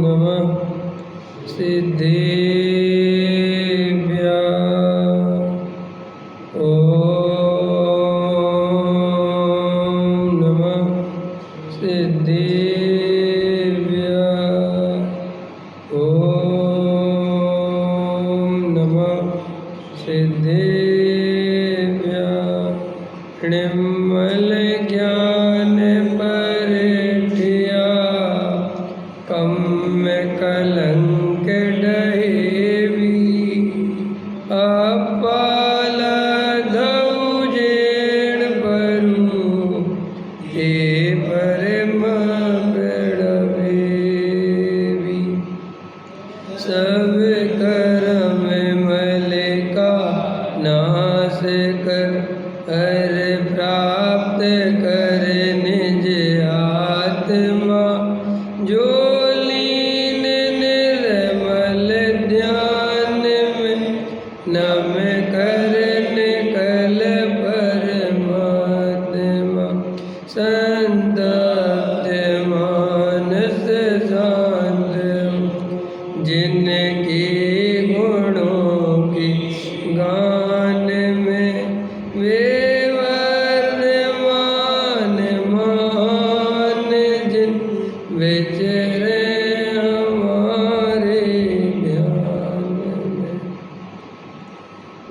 नमः सिद्धेभ्यः। ॐ नमः सिद्धेभ्यः। ॐ नमः सिद्धेभ्यः। निर्मल ज्ञान परिठिया कम कलंक डहेवी। अपाल धौजेण बरु हे परम प्रणवेवी। सब कर्म मलिका नाश कर हर प्राप्त कर निज आत्मा। जो लीन निर्मल ध्यान में नम कर निकल परमात्मा। संतप्त मानस शांत जिनके गुणों की गान में वे वर्धमान मान जिन विचरे हमारे ध्यान में।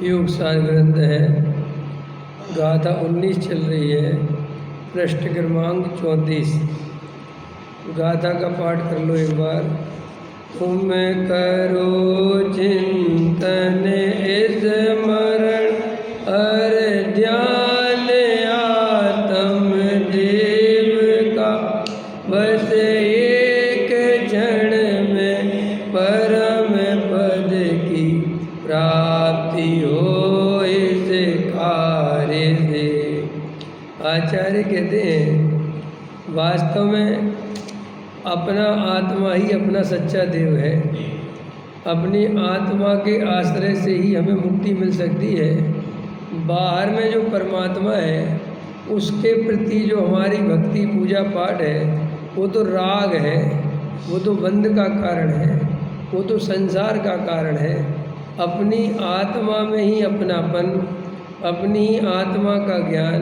योग सार ग्रंथ है, गाथा 19 चल रही है, पृष्ठ क्रमांक 34। गाथा का पाठ कर लो एक बार। तुम करो चिंतन स्मरण हर ध्यान आत्म देव का। बस एक क्षण में परम पद की प्राप्ति हो इस कार्य से। आचार्य कहते हैं वास्तव में अपना आत्मा ही अपना सच्चा देव है। अपनी आत्मा के आश्रय से ही हमें मुक्ति मिल सकती है। बाहर में जो परमात्मा है उसके प्रति जो हमारी भक्ति पूजा पाठ है वो तो राग है, वो तो बंध का कारण है, वो तो संसार का कारण है। अपनी आत्मा में ही अपनापन, अपनी ही आत्मा का ज्ञान,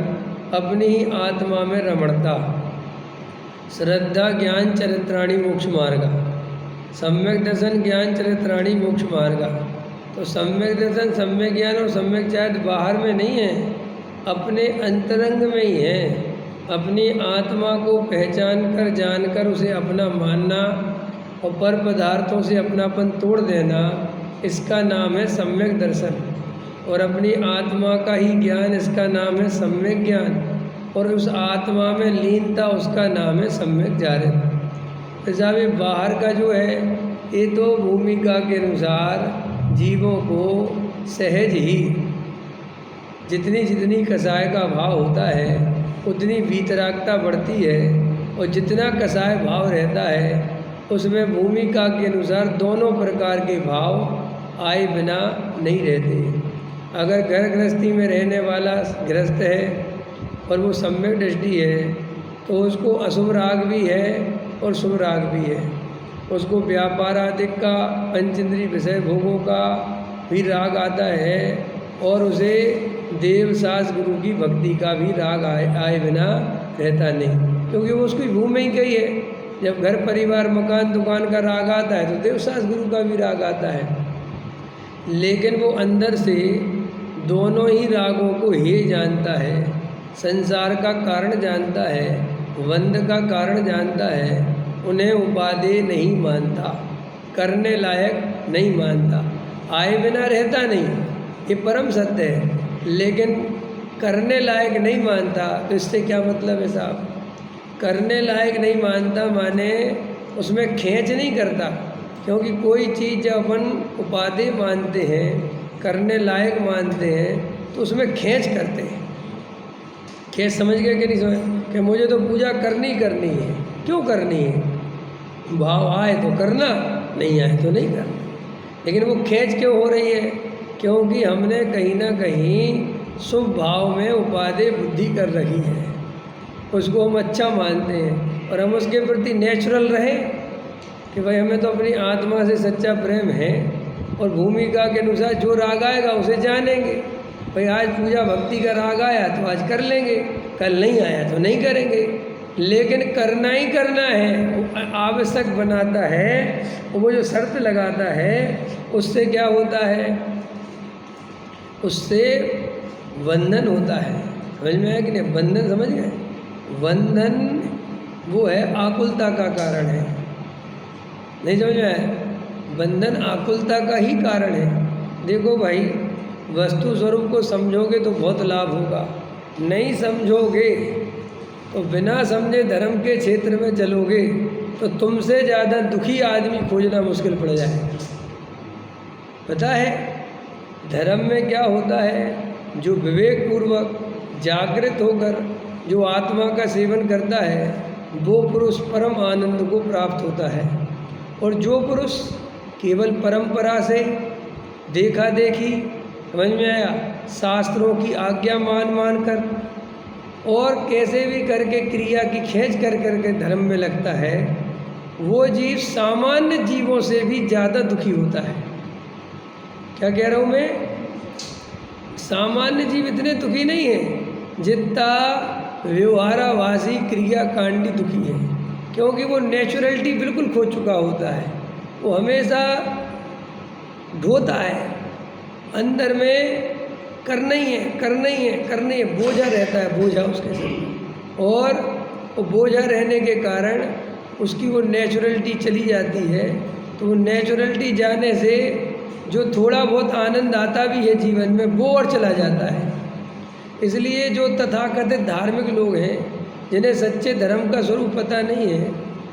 अपनी ही आत्मा में रमणता। श्रद्धा ज्ञान चरित्राणी मोक्ष मार्गा। सम्यक दर्शन ज्ञान चरित्राणी मोक्ष मार्गा। तो सम्यक दर्शन, सम्यक ज्ञान और सम्यक चारित्र बाहर में नहीं है, अपने अंतरंग में ही है। अपनी आत्मा को पहचान कर जानकर उसे अपना मानना और पर पदार्थों से अपनापन तोड़ देना, इसका नाम है सम्यक दर्शन। और अपनी आत्मा का ही ज्ञान, इसका नाम है सम्यक ज्ञान। और उस आत्मा में लीनता, उसका नाम है सम्यक जागृत। ऐसा भी बाहर का जो है ये तो भूमिका के अनुसार जीवों को सहज ही जितनी जितनी कसाय का भाव होता है उतनी वीतरागता बढ़ती है। और जितना कसाय भाव रहता है उसमें भूमिका के अनुसार दोनों प्रकार के भाव आए बिना नहीं रहते। अगर घर गृहस्थी में रहने वाला गृहस्थ है और वो सम्यक दृष्टि है तो उसको अशुभ राग भी है और शुभ राग भी है। उसको व्यापार आदि का, पंचेंद्रिय विषय भोगों का भी राग आता है और उसे देव सास गुरु की भक्ति का भी राग आए बिना रहता नहीं, क्योंकि वो उसकी भूमि ही कही है। जब घर परिवार मकान दुकान का राग आता है तो देव सास गुरु का भी राग आता है। लेकिन वो अंदर से दोनों ही रागों को ही जानता है, संसार का कारण जानता है, बंध का कारण जानता है। उन्हें उपादेय नहीं मानता, करने लायक नहीं मानता, आए बिना रहता नहीं, ये परम सत्य है। लेकिन करने लायक नहीं मानता तो इससे क्या मतलब है साहब? करने लायक नहीं मानता माने उसमें खींच नहीं करता। क्योंकि कोई चीज़ जब अपन उपादेय मानते हैं, करने लायक मानते हैं, तो उसमें खींच करते हैं। खींच समझ गए कि नहीं समझ? कि मुझे तो पूजा करनी करनी है। क्यों करनी है? भाव आए तो करना, नहीं आए तो नहीं करना। लेकिन वो खींच क्यों हो रही है? क्योंकि हमने कहीं ना कहीं शुभ भाव में उपादेय बुद्धि कर रखी है। उसको हम अच्छा मानते हैं और हम उसके प्रति नेचुरल रहें कि भाई हमें तो अपनी आत्मा से सच्चा प्रेम है और भूमिका के अनुसार जो राग आएगा उसे जानेंगे। भाई आज पूजा भक्ति का राग आया तो आज कर लेंगे, कल नहीं आया तो नहीं करेंगे, लेकिन करना ही करना है। वो आवश्यक बनाता है और वो जो शर्त लगाता है उससे क्या होता है, उससे बंधन होता है। समझ में आया कि नहीं? बंधन समझ गए? बंधन वो है आकुलता का कारण है। नहीं समझ में आया? बंधन आकुलता का ही कारण है। देखो भाई, वस्तु स्वरूप को समझोगे तो बहुत लाभ होगा, नहीं समझोगे तो बिना समझे धर्म के क्षेत्र में चलोगे तो तुमसे ज़्यादा दुखी आदमी खोजना मुश्किल पड़ जाएगा। पता है धर्म में क्या होता है? जो विवेक पूर्वक जागृत होकर जो आत्मा का सेवन करता है वो पुरुष परम आनंद को प्राप्त होता है। और जो पुरुष केवल परंपरा से देखा देखी, समझ में आया, शास्त्रों की आज्ञा मान कर और कैसे भी करके क्रिया की खींच कर करके धर्म में लगता है, वो जीव सामान्य जीवों से भी ज़्यादा दुखी होता है। क्या कह रहा हूँ मैं? सामान्य जीव इतने दुखी नहीं है जितना व्यवहाराभासी क्रियाकांडी दुखी है, क्योंकि वो नेचुरलिटी बिल्कुल खो चुका होता है। वो हमेशा ढोता है अंदर में, करना ही है, बोझा रहता है, बोझा उसके सर। और वो बोझा रहने के कारण उसकी वो नेचुरलिटी चली जाती है। तो वो नेचुरलिटी जाने से जो थोड़ा बहुत आनंद आता भी है जीवन में वो और चला जाता है। इसलिए जो तथाकथित धार्मिक लोग हैं जिन्हें सच्चे धर्म का स्वरूप पता नहीं है,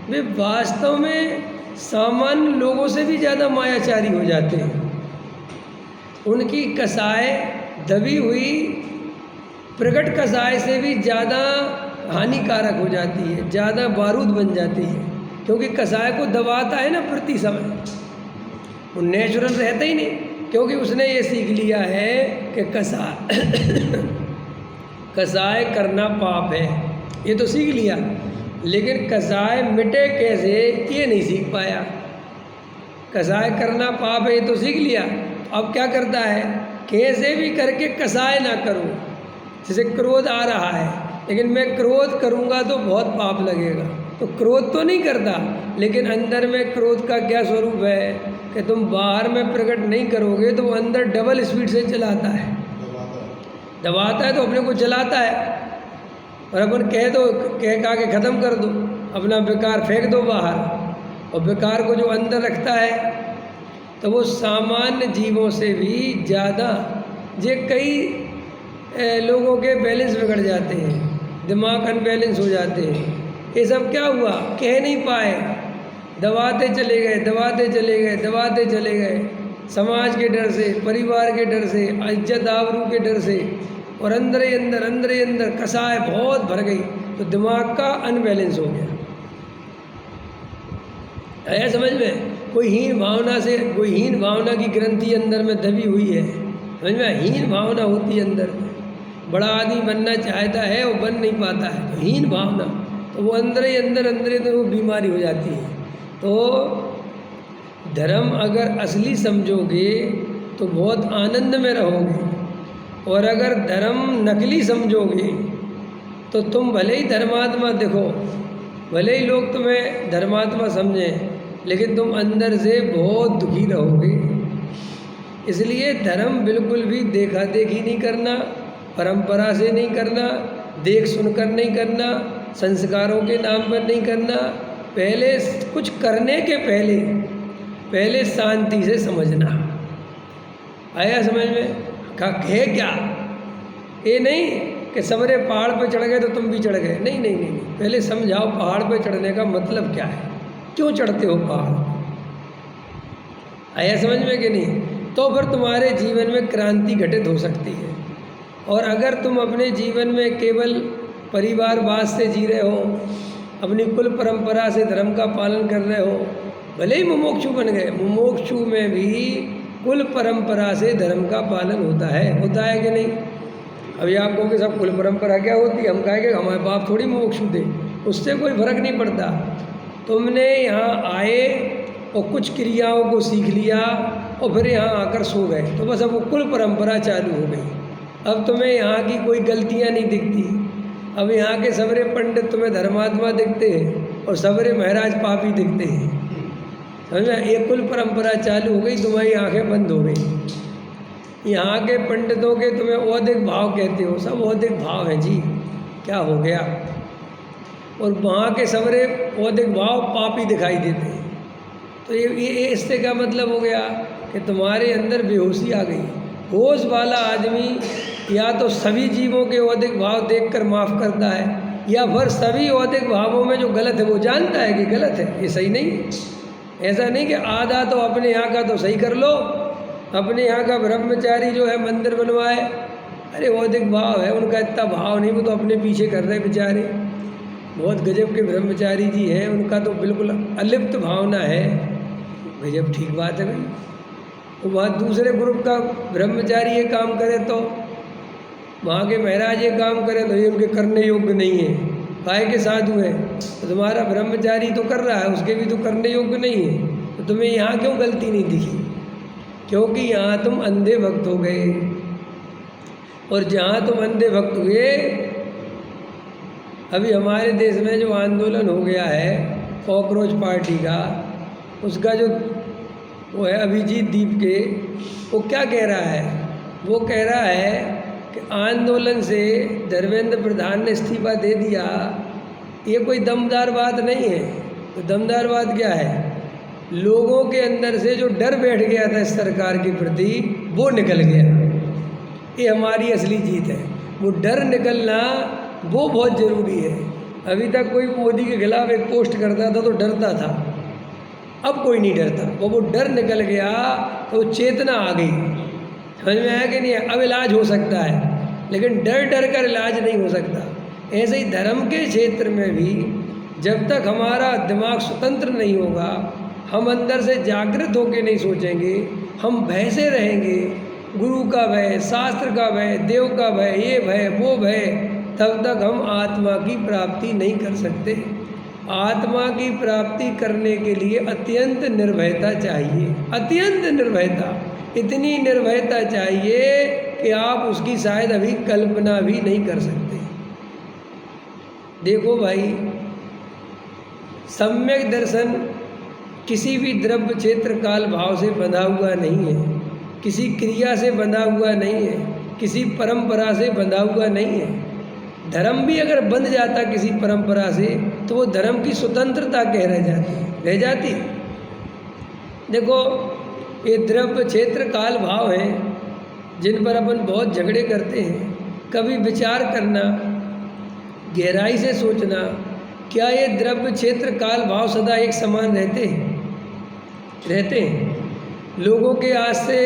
वे वास्तव में सामान्य लोगों से भी ज़्यादा मायाचारी हो जाते हैं। उनकी कसाय दबी हुई प्रकट कसाय से भी ज़्यादा हानिकारक हो जाती है, ज़्यादा बारूद बन जाती है, क्योंकि कसाय को दबाता है ना प्रति समय। वो नेचुरल रहता ही नहीं, क्योंकि उसने ये सीख लिया है कि कसाय करना पाप है, ये तो सीख लिया, लेकिन कसाय मिटे कैसे ये नहीं सीख पाया। कसाय करना पाप है ये तो सीख लिया, अब क्या करता है, कैसे भी करके कसाय ना करो। जैसे क्रोध आ रहा है, लेकिन मैं क्रोध करूँगा तो बहुत पाप लगेगा, तो क्रोध तो नहीं करता, लेकिन अंदर में क्रोध का क्या स्वरूप है कि तुम बाहर में प्रकट नहीं करोगे तो वो अंदर डबल स्पीड से चलाता है, दबाता है तो अपने को जलाता है। और अपन कह के ख़त्म कर दो, अपना बेकार फेंक दो बाहर, और बेकार को जो अंदर रखता है तो वो सामान्य जीवों से भी ज़्यादा। ये कई लोगों के बैलेंस बिगड़ जाते हैं, दिमाग अनबैलेंस हो जाते हैं। ये सब क्या हुआ, कह नहीं पाए, दबाते चले गए समाज के डर से, परिवार के डर से, इज्जत आबरू के डर से, और अंदर ही अंदर कसाय बहुत भर गई, तो दिमाग का अनबैलेंस हो गया। आया समझ में? कोई हीन भावना की ग्रंथि अंदर में दबी हुई है, समझ में? हीन भावना होती है अंदर में, बड़ा आदमी बनना चाहता है वो बन नहीं पाता है, तो हीन भावना, तो वो अंदर ही अंदर वो बीमारी हो जाती है। तो धर्म अगर असली समझोगे तो बहुत आनंद में रहोगे, और अगर धर्म नकली समझोगे तो तुम भले ही धर्मात्मा दिखो, भले ही लोग तुम्हें धर्मात्मा समझें, लेकिन तुम अंदर से बहुत दुखी रहोगे। इसलिए धर्म बिल्कुल भी देखा देखी नहीं करना, परंपरा से नहीं करना, देख सुनकर नहीं करना, संस्कारों के नाम पर नहीं करना। पहले कुछ करने के पहले शांति से समझना। आया समझ में? है क्या ये नहीं कि सबरे पहाड़ पर चढ़ गए तो तुम भी चढ़ गए, नहीं, पहले समझाओ पहाड़ पर चढ़ने का मतलब क्या है, क्यों चढ़ते हो पहाड़। आया समझ में कि नहीं? तो फिर तुम्हारे जीवन में क्रांति घटित हो सकती है। और अगर तुम अपने जीवन में केवल परिवारवाद से जी रहे हो, अपनी कुल परंपरा से धर्म का पालन कर रहे हो, भले ही मुमुक्षु बन गए, मुमुक्षु में भी कुल परंपरा से धर्म का पालन होता है कि नहीं? अभी आप कहोगे सब कुल परंपरा क्या होती है, हम कहेंगे हमारे बाप थोड़ी मोक्ष थे, उससे कोई फर्क नहीं पड़ता। तुमने यहाँ आए और कुछ क्रियाओं को सीख लिया और फिर यहाँ आकर सो गए, तो बस अब वो कुल परंपरा चालू हो गई। अब तुम्हें यहाँ की कोई गलतियाँ नहीं दिखती। अब यहाँ के सबरे पंडित तुम्हें धर्मात्मा दिखते हैं और सबरे महाराज पापी दिखते हैं। समझा, एक कुल परंपरा चालू हो गई, तुम्हारी आंखें बंद हो गई। यहाँ के पंडितों के तुम्हें औदिक भाव कहते हो, सब औदिक भाव है जी, क्या हो गया। और वहाँ के सबरे औदिक भाव पापी दिखाई देते हैं। तो ये इससे क्या मतलब हो गया कि तुम्हारे अंदर बेहोशी आ गई। होश वाला आदमी या तो सभी जीवों के औदिक भाव देखकर माफ़ करता है, या फिर सभी औदिक भावों में जो गलत है वो जानता है कि गलत है, ये सही नहीं। ऐसा नहीं कि आधा तो अपने यहाँ का तो सही कर लो, अपने यहाँ का ब्रह्मचारी जो है मंदिर बनवाए, अरे औदिक भाव है, उनका इतना भाव नहीं, वो तो अपने पीछे कर रहे बेचारे। बहुत गजब के ब्रह्मचारी जी हैं, उनका तो बिल्कुल अलिप्त भावना है, गजब, ठीक बात है भाई। तो वहाँ दूसरे ग्रुप का ब्रह्मचारी ये काम करे तो वहाँ के महाराज ये काम करें तो ये उनके करने योग्य नहीं है, काहे के साधु हैं। तो तुम्हारा ब्रह्मचारी तो कर रहा है, उसके भी तो करने योग्य नहीं है, तो तुम्हें यहाँ क्यों गलती नहीं दिखी? क्योंकि यहाँ तुम अंधे भक्त हो गए। और जहाँ तुम अंधे भक्त हुए, अभी हमारे देश में जो आंदोलन हो गया है कॉकरोच पार्टी का, उसका जो वो है अभिजीत दीप के, वो क्या कह रहा है? वो कह रहा है कि आंदोलन से धर्मेंद्र प्रधान ने इस्तीफा दे दिया, ये कोई दमदार बात नहीं है। तो दमदार बात क्या है? लोगों के अंदर से जो डर बैठ गया था इस सरकार के प्रति, वो निकल गया। ये हमारी असली जीत है। वो डर निकलना वो बहुत ज़रूरी है। अभी तक कोई मोदी के खिलाफ एक पोस्ट करता था तो डरता था, अब कोई नहीं डरता। वो डर निकल गया तो चेतना आ गई, समझ में आया कि नहीं? अब इलाज हो सकता है, लेकिन डर डर कर इलाज नहीं हो सकता। ऐसे ही धर्म के क्षेत्र में भी जब तक हमारा दिमाग स्वतंत्र नहीं होगा, हम अंदर से जागृत होकर नहीं सोचेंगे, हम भय से रहेंगे, गुरु का भय, शास्त्र का भय, देव का भय, ये भय वो भय, तब तक हम आत्मा की प्राप्ति नहीं कर सकते। आत्मा की प्राप्ति करने के लिए अत्यंत निर्भयता चाहिए, अत्यंत निर्भयता। इतनी निर्भयता चाहिए कि आप उसकी शायद अभी कल्पना भी नहीं कर सकते। देखो भाई, सम्यक दर्शन किसी भी द्रव्य क्षेत्र काल भाव से बंधा हुआ नहीं है, किसी क्रिया से बंधा हुआ नहीं है, किसी परंपरा से बंधा हुआ नहीं है। धर्म भी अगर बंध जाता किसी परंपरा से तो वो धर्म की स्वतंत्रता कह रह जाती। देखो, ये द्रव्य क्षेत्र काल भाव हैं जिन पर अपन बहुत झगड़े करते हैं। कभी विचार करना, गहराई से सोचना, क्या ये द्रव्य क्षेत्र काल भाव सदा एक समान रहते हैं? लोगों के आज से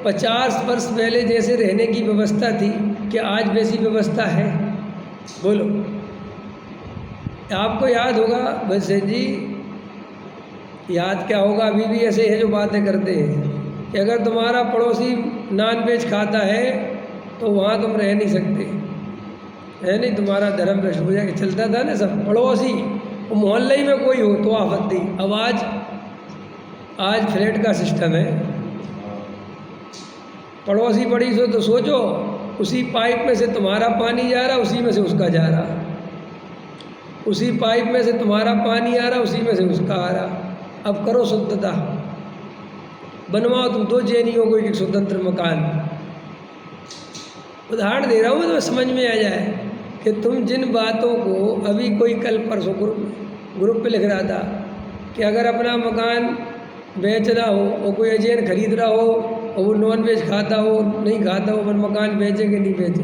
50 वर्ष पहले जैसे रहने की व्यवस्था थी, क्या आज वैसी व्यवस्था है? बोलो। आपको याद होगा वैसे जी, याद क्या होगा, अभी भी ऐसे है जो बातें करते हैं कि अगर तुम्हारा पड़ोसी नॉन वेज खाता है तो वहाँ तुम रह नहीं सकते, है नहीं? तुम्हारा धर्म भ्रष्ट हो जाएगा। चलता था ना सब, पड़ोसी मोहल्ले ही में कोई हो तो आपत्ति। अब आज फ्लैट का सिस्टम है, पड़ोसी बड़ी सो तो सोचो, उसी पाइप में से तुम्हारा पानी जा रहा, उसी में से उसका जा रहा, उसी पाइप में से तुम्हारा पानी आ रहा, उसी में से उसका आ रहा। अब करो शुद्धता, बनवाओ तुम 2 जैनियों को एक स्वतंत्र मकान। उदाहरण दे रहा हूँ तो समझ में आ जाए कि तुम जिन बातों को अभी कोई कल परसों ग्रुप पे लिख रहा था कि अगर अपना मकान बेचना हो और कोई एजेंट खरीद रहा हो और वो नॉन वेज खाता हो नहीं खाता हो, अपन मकान बेचे कि नहीं बेचे?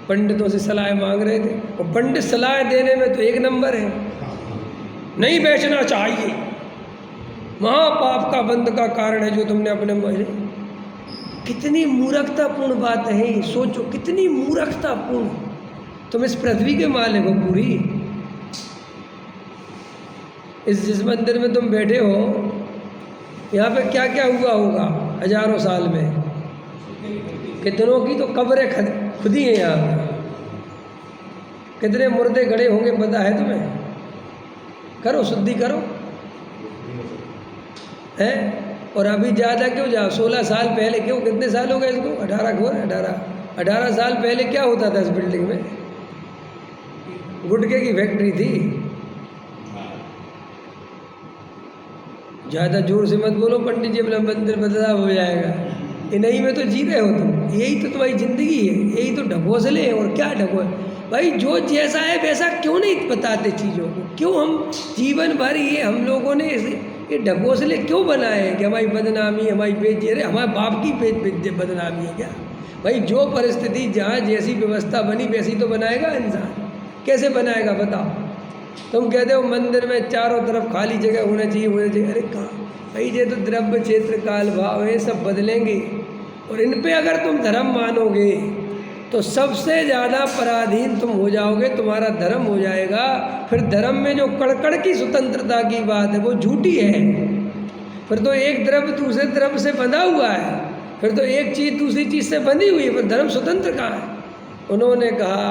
पंडितों से सलाह मांग रहे थे और पंडित सलाह देने में तो एक नंबर है, नहीं बेचना चाहिए, महापाप का बंध का कारण है जो तुमने अपने में। कितनी मूर्खतापूर्ण बात है, सोचो कितनी मूर्खतापूर्ण। तुम इस पृथ्वी के मालिक हो पूरी। जिस मंदिर में तुम बैठे हो, यहाँ पे क्या क्या हुआ होगा हजारों साल में, कितनों की तो कब्रें खुदी हैं यहाँ पे। कितने मुर्दे गड़े होंगे पता है तुम्हें? करो शुद्धि करो है। और अभी ज़्यादा क्यों जाओ, 16 साल पहले क्यों, कितने साल हो गए इसको, 18 साल पहले क्या होता था इस बिल्डिंग में? गुटखे की फैक्ट्री थी। ज़्यादा जोर से मत बोलो पंडित जी, अपना मंदिर बदलाव हो जाएगा। इन्हीं में तो जी रहे हो तुम, यही तो तुम्हारी जिंदगी है, यही तो ढकोसले हैं। और क्या ढकोस भाई, जो जैसा है वैसा क्यों नहीं बताते चीज़ों को? क्यों हम जीवन भर ये हम लोगों ने ये ढकोसले क्यों बनाए हैं कि हमारी बदनामी, हमारी बेइज्जती? अरे हमारे बाप की बदनामी है क्या भाई? जो परिस्थिति जहाँ जैसी व्यवस्था बनी वैसी तो बनाएगा इंसान, कैसे बनाएगा बताओ? तुम कहते हो मंदिर में चारों तरफ खाली जगह होना चाहिए। अरे कहाँ भाई, ये तो द्रव्य क्षेत्र काल भाव है, सब बदलेंगे। और इन पे अगर तुम धर्म मानोगे तो सबसे ज़्यादा पराधीन तुम हो जाओगे, तुम्हारा धर्म हो जाएगा। फिर धर्म में जो कड़कड़ की स्वतंत्रता की बात है वो झूठी है। फिर तो एक द्रव्य दूसरे द्रव्य से बंधा हुआ है, फिर तो एक चीज़ दूसरी चीज़ से बंधी हुई है, फिर धर्म स्वतंत्र कहाँ है? उन्होंने कहा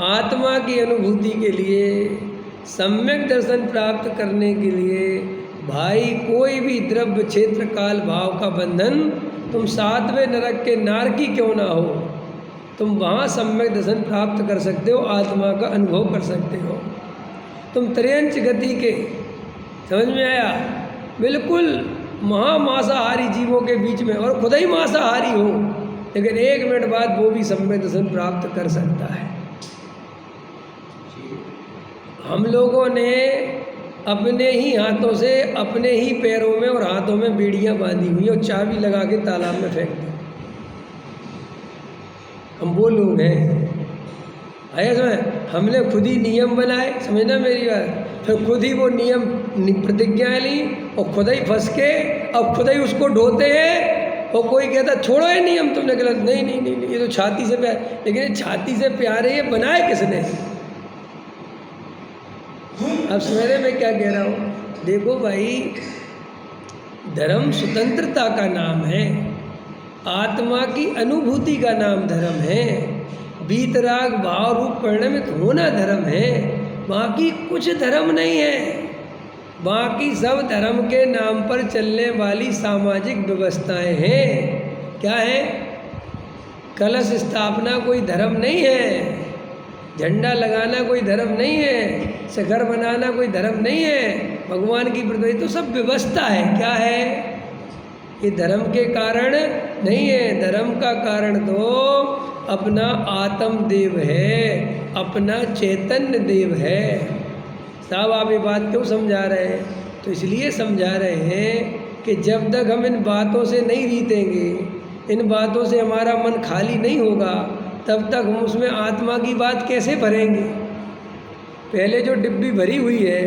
आत्मा की अनुभूति के लिए, सम्यक दर्शन प्राप्त करने के लिए भाई कोई भी द्रव्य क्षेत्र काल भाव का बंधन, तुम 7वें नरक के नारकी क्यों ना हो, तुम वहाँ सम्यक दर्शन प्राप्त कर सकते हो, आत्मा का अनुभव कर सकते हो। तुम त्रयंच गति के, समझ में आया, बिल्कुल महामांसाहारी जीवों के बीच में, और खुद ही मांसाहारी हो, लेकिन 1 मिनट बाद वो भी सम्यक दर्शन प्राप्त कर सकता है। हम लोगों ने अपने ही हाथों से अपने ही पैरों में और हाथों में बेड़ियां बांधी हुई और चाबी लगा के तालाब में फेंक दी। हम वो लोग हैं, आया समझ? हमने खुद ही नियम बनाए, समझना मेरी बात। फिर खुद ही वो नियम प्रतिज्ञाएं ली और खुद ही फंस के अब खुद ही उसको ढोते हैं। और कोई कहता छोड़ो ये नियम, तुमने गलत, नहीं नहीं नहीं, ये तो छाती से प्यार, लेकिन ये छाती से प्यार है, ये बनाए किसने? अब सवेरे में क्या कह रहा हूँ, देखो भाई, धर्म स्वतंत्रता का नाम है, आत्मा की अनुभूति का नाम धर्म है, बीतराग भाव रूप परिणमित होना धर्म है, बाकी कुछ धर्म नहीं है। बाकी सब धर्म के नाम पर चलने वाली सामाजिक व्यवस्थाएं हैं। क्या है? कलश स्थापना कोई धर्म नहीं है, झंडा लगाना कोई धर्म नहीं है, शिखर बनाना कोई धर्म नहीं है, भगवान की प्रतिमा, तो सब व्यवस्था है। क्या है? ये धर्म के कारण नहीं है, धर्म का कारण तो अपना आत्म देव है, अपना चैतन्य देव है। साहब आप ये बात क्यों समझा रहे हैं? तो इसलिए समझा रहे हैं कि जब तक हम इन बातों से नहीं रीतेंगे, इन बातों से हमारा मन खाली नहीं होगा, तब तक हम उसमें आत्मा की बात कैसे भरेंगे? पहले जो डिब्बी भरी हुई है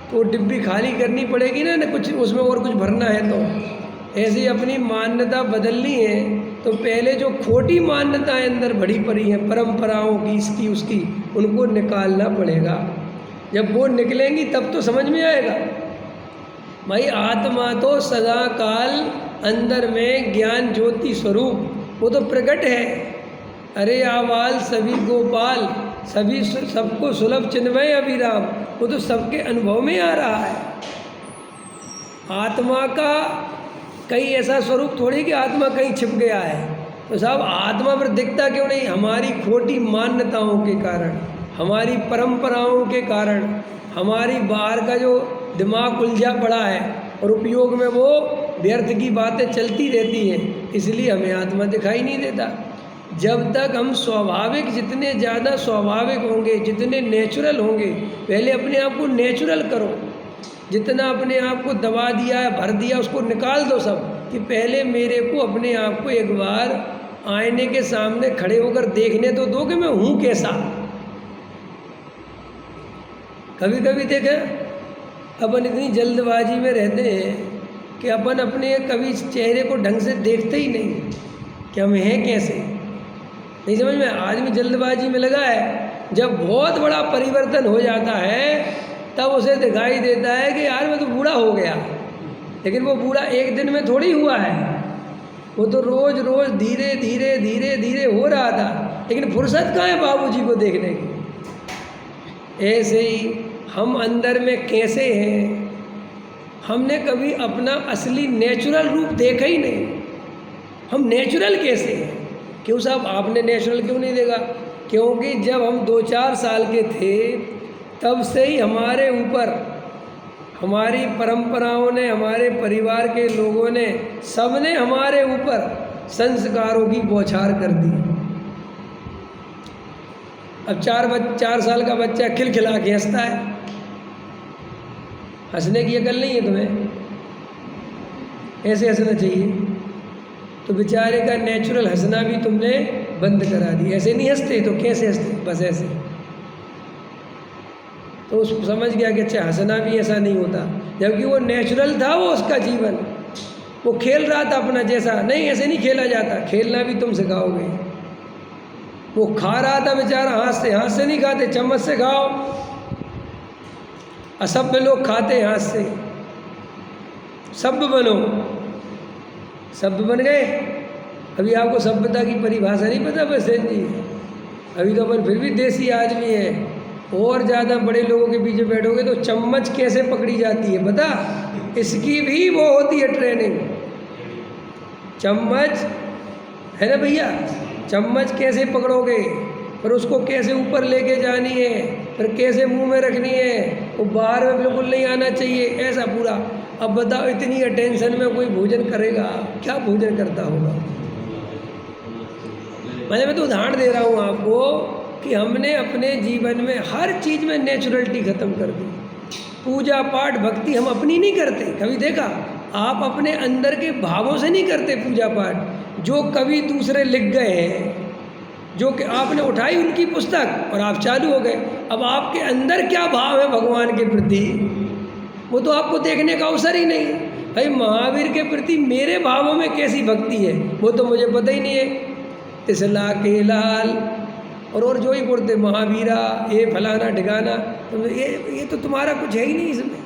तो वो डिब्बी खाली करनी पड़ेगी ना, कुछ उसमें और कुछ भरना है। तो ऐसी अपनी मान्यता बदलनी है तो पहले जो खोटी मान्यताएं अंदर भरी पड़ी हैं, परंपराओं की, इसकी उसकी, उनको निकालना पड़ेगा। जब वो निकलेंगी तब तो समझ में आएगा। भाई आत्मा तो सदा काल अंदर में ज्ञान ज्योति स्वरूप, वो तो प्रकट है। अरे आवाल सभी गोपाल, सभी सबको सुलभ चिन्मय अभिराम, वो तो सबके अनुभव में आ रहा है। आत्मा का कहीं ऐसा स्वरूप थोड़ी कि आत्मा कहीं छिप गया है। तो साहब आत्मा पर दिखता क्यों नहीं? हमारी खोटी मान्यताओं के कारण, हमारी परंपराओं के कारण, हमारी बाहर का जो दिमाग उलझा पड़ा है और उपयोग में वो व्यर्थ की बातें चलती रहती हैं, इसलिए हमें आत्मा दिखाई नहीं देता। जब तक हम स्वाभाविक, जितने ज़्यादा स्वाभाविक होंगे, जितने नेचुरल होंगे, पहले अपने आप को नेचुरल करो। जितना अपने आप को दबा दिया है, भर दिया, उसको निकाल दो सब, कि पहले मेरे को अपने आप को एक बार आईने के सामने खड़े होकर देखने तो दो कि मैं हूँ कैसा। कभी कभी देखें अपन इतनी जल्दबाजी में रहते हैं कि अपन अपने कभी चेहरे को ढंग से देखते ही नहीं कि हम हैं कैसे, नहीं समझ में। आदमी जल्दबाजी में लगा है, जब बहुत बड़ा परिवर्तन हो जाता है तब उसे दिखाई देता है कि यार मैं तो बूढ़ा हो गया, लेकिन वो बूढ़ा एक दिन में थोड़ी हुआ है। वो तो रोज रोज धीरे धीरे धीरे धीरे हो रहा था, लेकिन फुर्सत कहाँ है बाबूजी को देखने की। ऐसे ही हम अंदर में कैसे हैं, हमने कभी अपना असली नेचुरल रूप देखा ही नहीं। हम नेचुरल कैसे हैं? क्यों साहब आपने नेचुरल क्यों नहीं देखा? क्योंकि जब हम 2-4 साल के थे तब से ही हमारे ऊपर हमारी परंपराओं ने, हमारे परिवार के लोगों ने, सबने हमारे ऊपर संस्कारों की बौछार कर दी। अब 4 साल का बच्चा खिलखिला के हंसता है। हंसने की अकल नहीं है तुम्हें, ऐसे हंसना चाहिए। तो बेचारे का नेचुरल हंसना भी तुमने बंद करा दी। ऐसे नहीं हंसते तो कैसे हंसते? बस ऐसे। तो उसको समझ गया कि अच्छा हंसना भी ऐसा नहीं होता, जबकि वो नेचुरल था, वो उसका जीवन, वो खेल रहा था अपना जैसा। नहीं, ऐसे नहीं खेला जाता, खेलना भी तुम सिखाओगे। वो खा रहा था बेचारा हाथ से नहीं खाते, चम्मच से खाओ। असभ्य लोग खाते हाथ से। सभ्य बनो, सभ्य बन गए। अभी आपको सभ्यता की परिभाषा नहीं पता वैसे जी? अभी तो अपन फिर भी देसी आदमी है। और ज़्यादा बड़े लोगों के पीछे बैठोगे तो चम्मच कैसे पकड़ी जाती है पता? इसकी भी वो होती है ट्रेनिंग। चम्मच है ना भैया, चम्मच कैसे पकड़ोगे, फिर उसको कैसे ऊपर लेके जानी है, फिर कैसे मुंह में रखनी है, वो बाहर में बिल्कुल नहीं आना चाहिए, ऐसा पूरा। अब बताओ इतनी अटेंशन में कोई भोजन करेगा? क्या भोजन करता होगा? मैं तो उदाहरण दे रहा हूँ आपको कि हमने अपने जीवन में हर चीज़ में नेचुरलिटी ख़त्म कर दी। पूजा पाठ भक्ति हम अपनी नहीं करते। कभी देखा आप अपने अंदर के भावों से नहीं करते पूजा पाठ, जो कभी दूसरे लिख गए हैं, जो कि आपने उठाई उनकी पुस्तक और आप चालू हो गए। अब आपके अंदर क्या भाव है भगवान के प्रति, वो तो आपको देखने का अवसर ही नहीं। भाई महावीर के प्रति मेरे भावों में कैसी भक्ति है वो तो मुझे पता ही नहीं है। तिसला के लाल और जो ही बोलते महावीरा, ये फलाना ठिकाना, तो ये तो तुम्हारा कुछ है ही नहीं इसमें।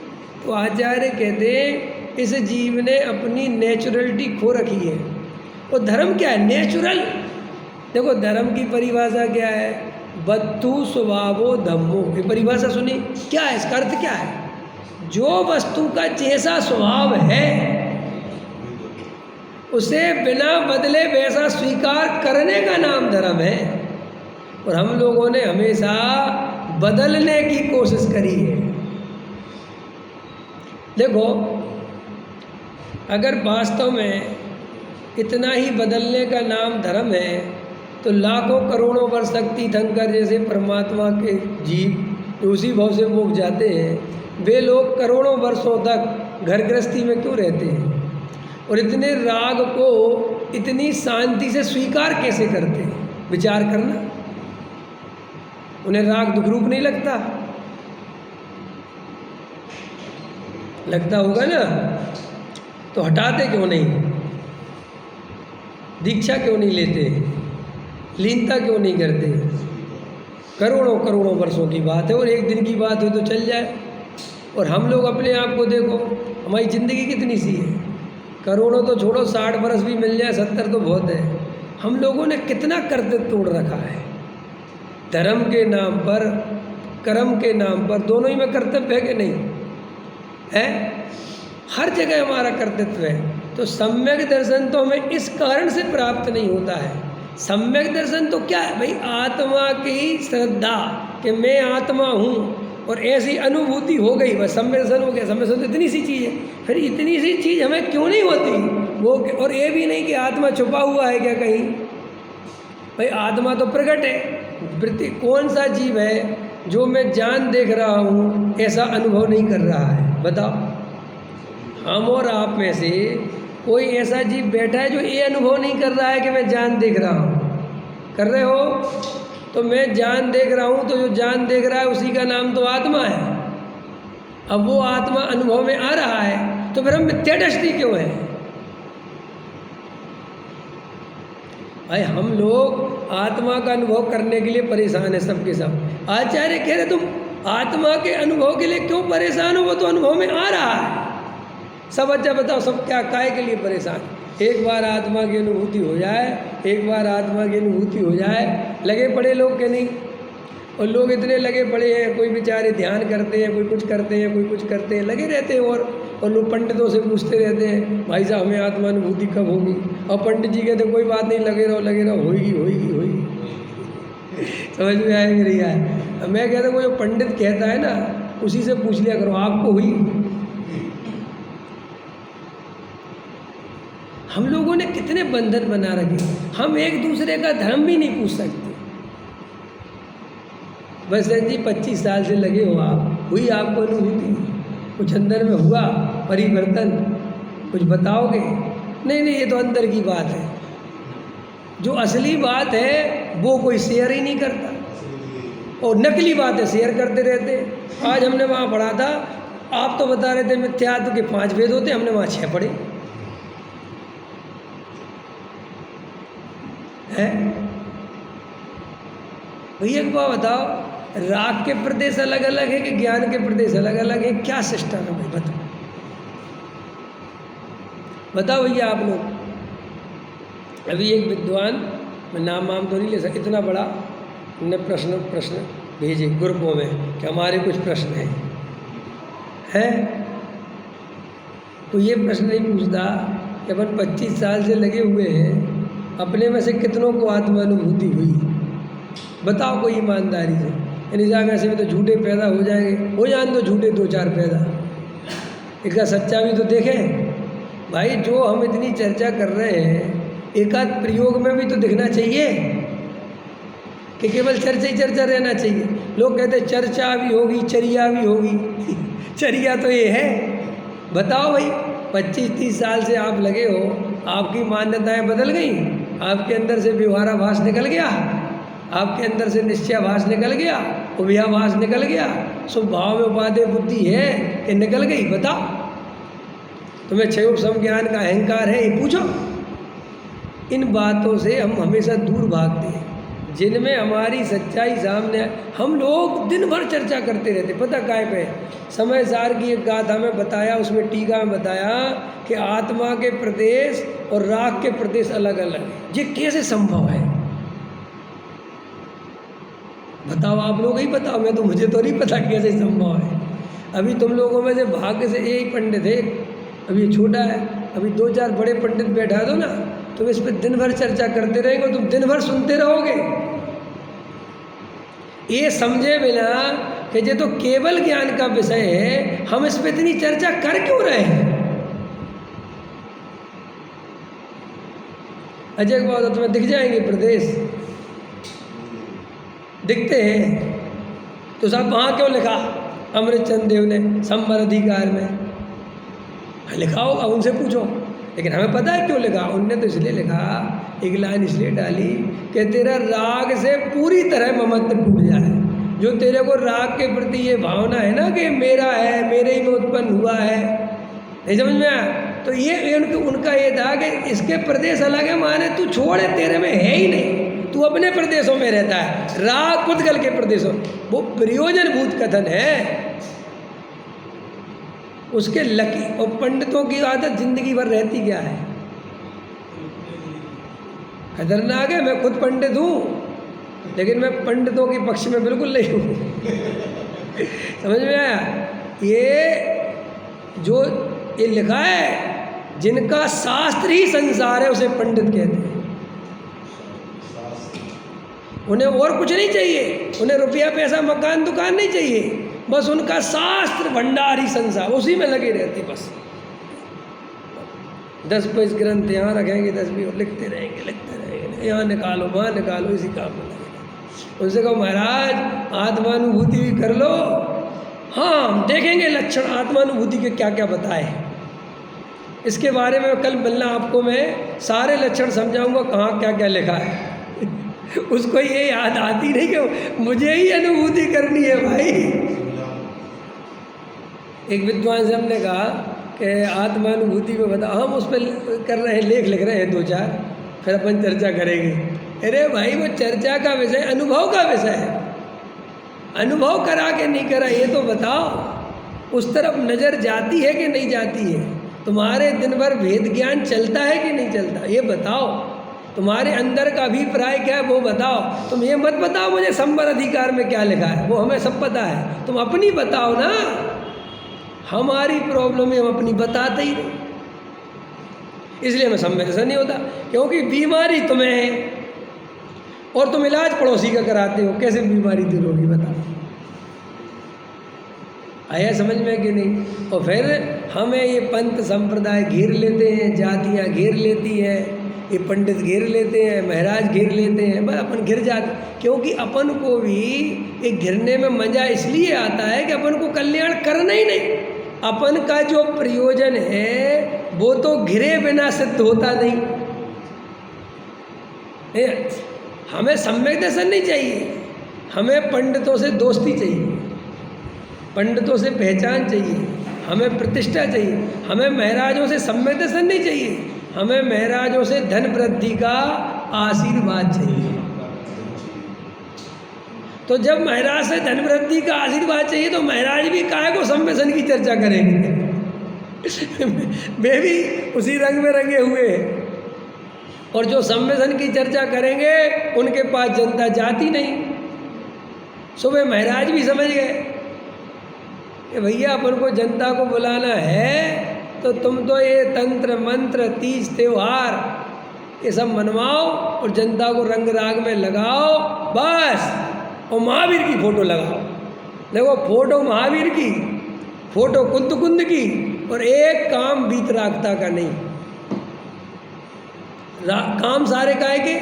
तो आचार्य कहते हैं इस जीव ने अपनी नेचुरलिटी खो रखी है। और धर्म क्या है? नेचुरल। देखो धर्म की परिभाषा क्या है? बद्धु स्वभावो धम्मो। ये परिभाषा सुनी क्या है? इसका अर्थ क्या है? जो वस्तु का जैसा स्वभाव है उसे बिना बदले वैसा स्वीकार करने का नाम धर्म है। और हम लोगों ने हमेशा बदलने की कोशिश करी है। देखो अगर वास्तव में इतना ही बदलने का नाम धर्म है तो लाखों करोड़ों वर्ष तक तीर्थंकर जैसे परमात्मा के जीव उसी भाव से मुक जाते हैं, वे लोग करोड़ों वर्षों तक घर गृहस्थी में क्यों रहते हैं और इतने राग को इतनी शांति से स्वीकार कैसे करते हैं? विचार करना। उन्हें राग दुख रूप नहीं लगता? लगता होगा ना, तो हटाते क्यों नहीं? दीक्षा क्यों नहीं लेते? लीनता क्यों नहीं करते? करोड़ों करोड़ों वर्षों की बात है और एक दिन की बात हो तो चल जाए। और हम लोग अपने आप को देखो, हमारी ज़िंदगी कितनी सी है। करोड़ों तो छोड़ो, 60 वर्ष भी मिल जाए, 70 तो बहुत है। हम लोगों ने कितना कर्तव्य तोड़ रखा है धर्म के नाम पर, कर्म के नाम पर। दोनों ही में कर्तव्य है कि नहीं है? हर जगह हमारा कर्तव्य है। तो सम्यक दर्शन तो हमें इस कारण से प्राप्त नहीं होता है। सम्यक दर्शन तो क्या है भाई? आत्मा की श्रद्धा कि मैं आत्मा हूँ और ऐसी अनुभूति हो गई, बस सम्यक दर्शन हो गया। सम्यक दर्शन तो इतनी सी चीज़ है। फिर इतनी सी चीज़ हमें क्यों नहीं होती वो? और ये भी नहीं कि आत्मा छुपा हुआ है क्या कहीं? भाई आत्मा तो प्रकट है। कौन सा जीव है जो मैं जान देख रहा हूँ ऐसा अनुभव नहीं कर रहा है? बताओ। हम और आप में से कोई ऐसा जीव बैठा है जो ये अनुभव नहीं कर रहा है कि मैं जान देख रहा हूँ? कर रहे हो? तो मैं जान देख रहा हूँ, तो जो जान देख रहा है उसी का नाम तो आत्मा है। अब वो आत्मा अनुभव में आ रहा है तो फिर हम मिथ्या दृष्टि क्यों है? भाई हम लोग आत्मा का अनुभव करने के लिए परेशान है सबके सब। आचार्य कह रहे तुम आत्मा के अनुभव के लिए क्यों परेशान हो? वो तो अनुभव में आ रहा है सब। अच्छा बताओ सब क्या काय के लिए परेशान? एक बार आत्मा की अनुभूति हो जाए, एक बार आत्मा की अनुभूति हो जाए, लगे पड़े लोग के नहीं। और लोग इतने लगे पड़े हैं, कोई बेचारे ध्यान करते हैं, कोई कुछ करते हैं, कोई कुछ करते हैं, लगे रहते हैं। और लोग पंडितों से पूछते रहते हैं, भाई साहब हमें आत्मा अनुभूति कब होगी? और पंडित जी कहते कोई बात नहीं, लगे रहो, होगी होगी होगी। समझ में आए मेरी यार? मैं कहता हूँ जो पंडित कहता है ना, उसी से पूछ लिया करो, आपको हुई? हम लोगों ने कितने बंधन बना रखे, हम एक दूसरे का धर्म भी नहीं पूछ सकते। बस जी 25 साल से लगे हो आप, हुई आपको अनुभूति? कुछ अंदर में हुआ परिवर्तन? कुछ बताओगे? नहीं, ये तो अंदर की बात है। जो असली बात है वो कोई शेयर ही नहीं करता, और नकली बातें शेयर करते रहते। आज हमने वहाँ पढ़ा था, आप तो बता रहे थे मिथ्यात्व के 5 भेद होते, हमने वहाँ 6 पढ़े हैं। भैया एक बात बताओ, राग के प्रदेश अलग अलग है कि ज्ञान के प्रदेश अलग अलग है? क्या सिस्टम है भाई, बताओ भैया आप लोग। अभी एक विद्वान, मैं नाम तो नहीं ले सकता, इतना बड़ा ने प्रश्न भेजे ग्रुपों में कि हमारे कुछ प्रश्न हैं। तो ये प्रश्न नहीं पूछता कि अपन 25 साल से लगे हुए हैं, अपने में से कितनों को आत्मानुभूति हुई? बताओ कोई ईमानदारी से। यानी जाकर ऐसे में तो झूठे पैदा हो जाएंगे, हो जाए तो झूठे 2-4 पैदा। इसका सच्चा भी तो देखें भाई। जो हम इतनी चर्चा कर रहे हैं, एक आध प्रयोग में भी तो दिखना चाहिए कि केवल चर्चा ही चर्चा रहना चाहिए। लोग कहते हैं चर्चा भी होगी, चर्या भी होगी। चर्या तो ये है। बताओ भाई, 25-30 साल से आप लगे हो, आपकी मान्यताएं बदल गई, आपके अंदर से व्यवहाराभास निकल गया, आपके अंदर से निश्चयाभास निकल गया, उभयाभास निकल गया, स्वभाव में उपादेय बुद्धि है कि निकल गई? बताओ। तुम्हें क्षयोग समज्ञान का अहंकार है, ये पूछो। इन बातों से हम हमेशा दूर भागते हैं, जिनमें हमारी सच्चाई सामने। हम लोग दिन भर चर्चा करते रहते, पता काय पे? समय सार की एक गाथा में बताया, उसमें टीका में बताया कि आत्मा के प्रदेश और राग के प्रदेश अलग अलग है। ये कैसे संभव है? बताओ, आप लोग ही बताओ, मैं तो, मुझे तो नहीं पता कैसे संभव है। अभी तुम लोगों में से भाग्य से एक पंडित है, अभी छोटा है, अभी 2-4 बड़े पंडित बैठा दो ना, तुम इस पर दिन भर चर्चा करते रहेंगे, तुम दिन भर सुनते रहोगे। ये समझे बिना कि ये तो केवल ज्ञान का विषय है, हम इस पर इतनी चर्चा कर क्यों रहे हैं? अजय को बात, तुम्हें दिख जाएंगे प्रदेश, दिखते हैं तो साहब वहाँ क्यों लिखा अमृतचंद देव ने संवर अधिकार में? लिखा होगा, उनसे पूछो। लेकिन हमें पता है क्यों लिखा। उनने तो इसलिए लिखा, एक लाइन इसलिए डाली कि तेरा राग से पूरी तरह ममत्व टूट जाए। जो तेरे को राग के प्रति ये भावना है ना कि मेरा है, मेरे ही में उत्पन्न हुआ है, नहीं समझ में आया? तो ये उनका ये था कि इसके प्रदेश अलग है, माने तू छोड़े, तेरे में है ही नहीं, तू अपने प्रदेशों में रहता है। राग पुद्गल के प्रदेशों, वो प्रयोजनभूत कथन है उसके लकी। और पंडितों की आदत जिंदगी भर रहती क्या है? खतरनाक है। मैं खुद पंडित हूँ, लेकिन मैं पंडितों के पक्ष में बिल्कुल नहीं हूँ। समझ में आया? ये जो ये लिखा है, जिनका शास्त्र ही संसार है, उसे पंडित कहते हैं। उन्हें और कुछ नहीं चाहिए, उन्हें रुपया पैसा मकान दुकान नहीं चाहिए, बस उनका शास्त्र भंडार ही संसार, उसी में लगे रहते। बस 10-20 ग्रंथ यहाँ रखेंगे, 10 भी लिखते रहेंगे, यहाँ निकालो वहाँ निकालो, इसी काम में लगे। उनसे कहो महाराज आत्मानुभूति भी कर लो। हाँ, हम देखेंगे लक्षण आत्मानुभूति के क्या क्या बताए, इसके बारे में कल मिलना आपको, मैं सारे लक्षण समझाऊंगा कहाँ क्या क्या लिखा है। उसको ये याद आती नहीं कि मुझे ही अनुभूति करनी है भाई। एक विद्वान से हमने कहा कि आत्मानुभूति में बता, हम उस पर कर रहे हैं, लेख लिख रहे हैं 2-4, फिर अपन चर्चा करेंगे। अरे भाई, वो चर्चा का विषय अनुभव का विषय है। अनुभव करा के नहीं करा ये तो बताओ। उस तरफ नज़र जाती है कि नहीं जाती है? तुम्हारे दिन भर वेद ज्ञान चलता है कि नहीं चलता, ये बताओ। तुम्हारे अंदर का अभिप्राय क्या है वो बताओ। तुम ये मत बताओ मुझे संवर अधिकार में क्या लिखा है, वो हमें सब पता है, तुम अपनी बताओ ना। हमारी प्रॉब्लम है हम अपनी बताते ही नहीं, इसलिए हमें सम्यक दर्शन नहीं होता। क्योंकि बीमारी तुम्हें है और तुम इलाज पड़ोसी का कराते हो, कैसे बीमारी दूर होगी बताओ। आया समझ में कि नहीं। और फिर हमें ये पंथ संप्रदाय घेर लेते हैं, जातियाँ घेर लेती हैं, ये पंडित घेर लेते हैं, महाराज घेर लेते हैं, बस अपन घिर जाते। क्योंकि अपन को भी एक घिरने में मजा इसलिए आता है कि अपन को कल्याण करना ही नहीं। अपन का जो प्रयोजन है वो तो घिरे बिना सिद्ध होता नहीं। हमें सम्यक दर्शन नहीं चाहिए, हमें पंडितों से दोस्ती चाहिए, पंडितों से पहचान चाहिए, हमें प्रतिष्ठा चाहिए। हमें महाराजों से सम्यक दर्शन नहीं चाहिए, हमें महाराजों से धन वृद्धि का आशीर्वाद चाहिए। तो जब महाराज से धन वृद्धि का आशीर्वाद चाहिए तो महाराज भी काहे को सम्मेलन की चर्चा करेंगे वे भी उसी रंग में रंगे हुए हैं। और जो सम्मेलन की चर्चा करेंगे उनके पास जनता जाती नहीं। सुबह महाराज भी समझ गए कि भैया अपन को जनता को बुलाना है तो तुम तो ये तंत्र मंत्र तीज त्योहार ये सब मनवाओ और जनता को रंग राग में लगाओ बस। और महावीर की फोटो लगाओ, देखो फोटो महावीर की, फोटो कुंद की, और एक काम वीतरागता का नहीं। काम सारे काय के,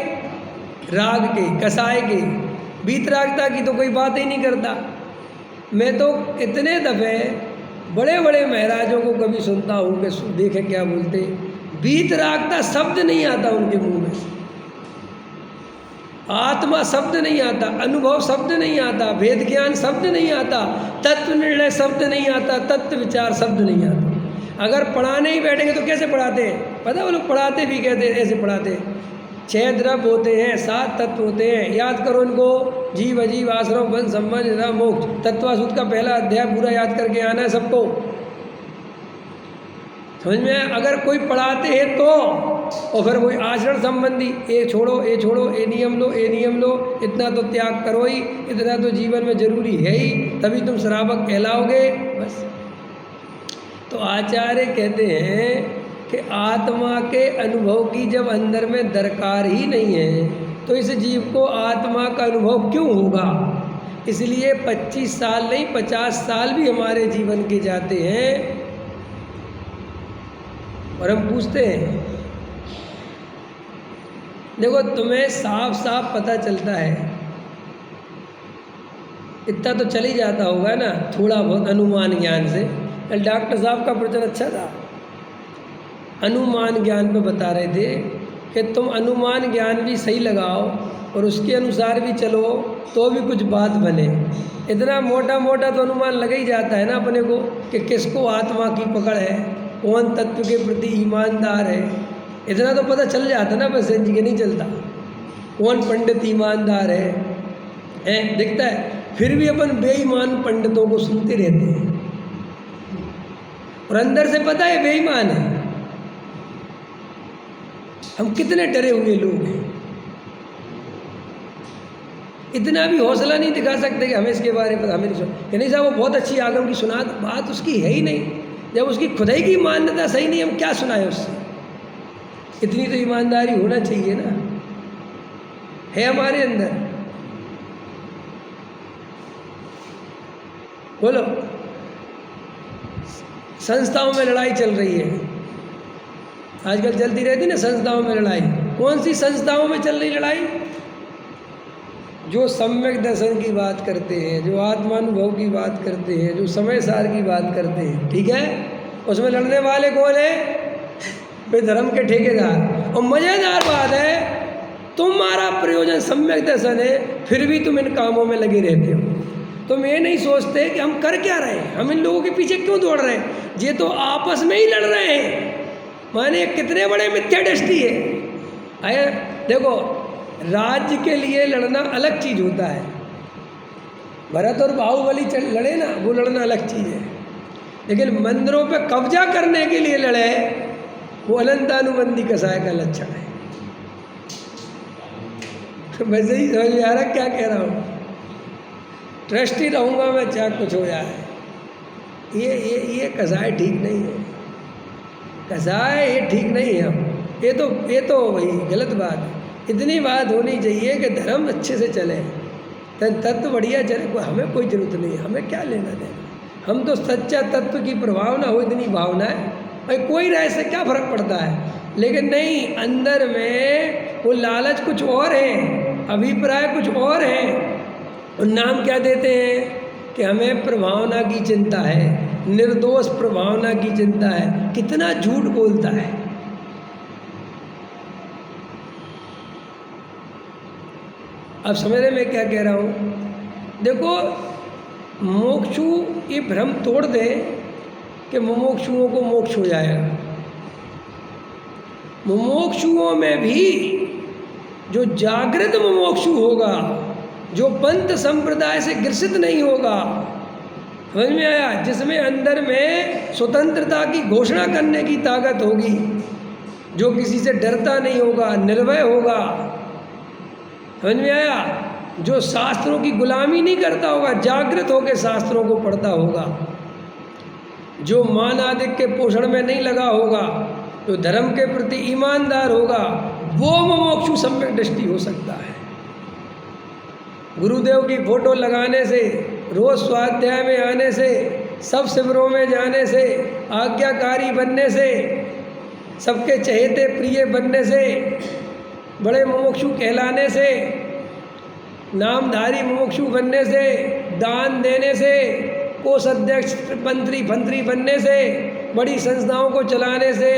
राग के, कसाय के, वीतरागता की तो कोई बात ही नहीं करता। मैं तो इतने दफ़े बड़े बड़े महाराजों को कभी सुनता हूँ कि देखे क्या बोलते, वीतरागता शब्द नहीं आता उनके मुंह में, आत्मा शब्द नहीं आता, अनुभव शब्द नहीं आता, वेद ज्ञान शब्द नहीं आता, तत्व निर्णय शब्द नहीं आता, तत्व विचार शब्द नहीं आता। अगर पढ़ाने ही बैठेंगे तो कैसे पढ़ाते हैं पता है? वो लोग पढ़ाते भी कहते हैं, ऐसे पढ़ाते हैं। 6 द्रव्य होते हैं, 7 तत्व होते हैं, याद करो इनको। जीव अजीव आश्रम बंध संबंध मोक्ष, तत्वासूत्र का पहला अध्याय पूरा याद करके आना है सबको, समझ में। अगर कोई पढ़ाते हैं तो, और फिर कोई आचरण संबंधी, ये छोड़ो ये छोड़ो, ये नियम लो ये नियम लो, इतना तो त्याग करो ही, इतना तो जीवन में जरूरी है ही, तभी तुम श्रावक कहलाओगे बस। तो आचार्य कहते हैं कि आत्मा के अनुभव की जब अंदर में दरकार ही नहीं है तो इस जीव को आत्मा का अनुभव क्यों होगा। इसलिए 25 साल नहीं 50 साल भी हमारे जीवन के जाते हैं और हम पूछते हैं। देखो तुम्हें साफ साफ पता चलता है, इतना तो चल ही जाता होगा ना थोड़ा बहुत अनुमान ज्ञान से। डॉक्टर साहब का प्रवचन अच्छा था, अनुमान ज्ञान पे बता रहे थे कि तुम अनुमान ज्ञान भी सही लगाओ और उसके अनुसार भी चलो तो भी कुछ बात बने। इतना मोटा मोटा तो अनुमान लग ही जाता है ना अपने को कि किसको आत्मा की पकड़ है, कौन तत्व के प्रति ईमानदार है, इतना तो पता चल जाता ना। बस जी के नहीं चलता कौन पंडित ईमानदार है दिखता है। फिर भी अपन बेईमान पंडितों को सुनते रहते हैं और अंदर से पता है बेईमान है। हम कितने डरे हुए लोग हैं, इतना भी हौसला नहीं दिखा सकते कि हमें इसके बारे में हमें नहीं सुना कि नहीं साहब वो बहुत अच्छी आगम की सुना, बात उसकी है ही नहीं। जब उसकी खुदाई की मान्यता सही नहीं, हम क्या सुनाए उससे। इतनी तो ईमानदारी होना चाहिए ना, है हमारे अंदर। बोलो, संस्थाओं में लड़ाई चल रही है आजकल, चलती रहती ना संस्थाओं में लड़ाई। कौन सी संस्थाओं में चल रही लड़ाई? जो सम्यक दर्शन की बात करते हैं, जो आत्मानुभव की बात करते हैं, जो समय सार की बात करते हैं, ठीक है, उसमें लड़ने वाले कौन है? वे धर्म के ठेकेदार। और मज़ेदार बात है, तुम्हारा प्रयोजन सम्यक दर्शन है, फिर भी तुम इन कामों में लगे रहते हो। तुम ये नहीं सोचते कि हम कर क्या रहे हैं, हम इन लोगों के पीछे क्यों दौड़ रहे हैं। ये तो आपस में ही लड़ रहे हैं, माने कितने बड़े मिथ्या दृष्टि है। आया देखो, राज्य के लिए लड़ना अलग चीज़ होता है। भरत और बाहुबली लड़े ना, वो लड़ना अलग चीज़ है। लेकिन मंदिरों पे कब्जा करने के लिए लड़े, वो अनंतानुबंधी कसाय का लक्षण है। वैसे ही समझ में आ रहा क्या कह रहा हूँ? ट्रस्टी रहूँगा मैं चाहे कुछ हो जाए। ये कसाय ठीक नहीं है, कसाय ये ठीक नहीं है। हम ये तो भाई गलत बात है। इतनी बात होनी चाहिए कि धर्म अच्छे से चले, तत्व बढ़िया चले, हमें कोई ज़रूरत नहीं है, हमें क्या लेना देना। हम तो सच्चा तत्व की प्रभावना हो, इतनी भावना है भाई, कोई राय से क्या फ़र्क पड़ता है। लेकिन नहीं, अंदर में वो लालच कुछ और है, अभिप्राय कुछ और है, और नाम क्या देते हैं कि हमें प्रभावना की चिंता है, निर्दोष प्रभावना की चिंता है। कितना झूठ बोलता है। अब समझ रहे मैं क्या कह रहा हूँ? देखो, मोक्षु ये भ्रम तोड़ दे कि मुमुक्षुओं को मोक्ष हो जाएगा। मुमुक्षुओं में भी जो जागृत मुमुक्षु होगा, जो पंथ संप्रदाय से ग्रसित नहीं होगा, समझ में आया, जिसमें अंदर में स्वतंत्रता की घोषणा करने की ताकत होगी, जो किसी से डरता नहीं होगा, निर्भय होगा, समझ में आया, जो शास्त्रों की गुलामी नहीं करता होगा, जागृत होकर शास्त्रों को पढ़ता होगा, जो मान आदि के पोषण में नहीं लगा होगा, जो धर्म के प्रति ईमानदार होगा, वो मुमुक्षु सम्यक दृष्टि हो सकता है। गुरुदेव की फोटो लगाने से, रोज स्वाध्याय में आने से, सब शिविरों में जाने से, आज्ञाकारी बनने से, सबके चहेते प्रिय बनने से, बड़े मुमुक्षु कहलाने से, नामधारी मुमुक्षु बनने से, दान देने से, कोष अध्यक्ष मंत्री फंत्री बनने से, बड़ी संस्थाओं को चलाने से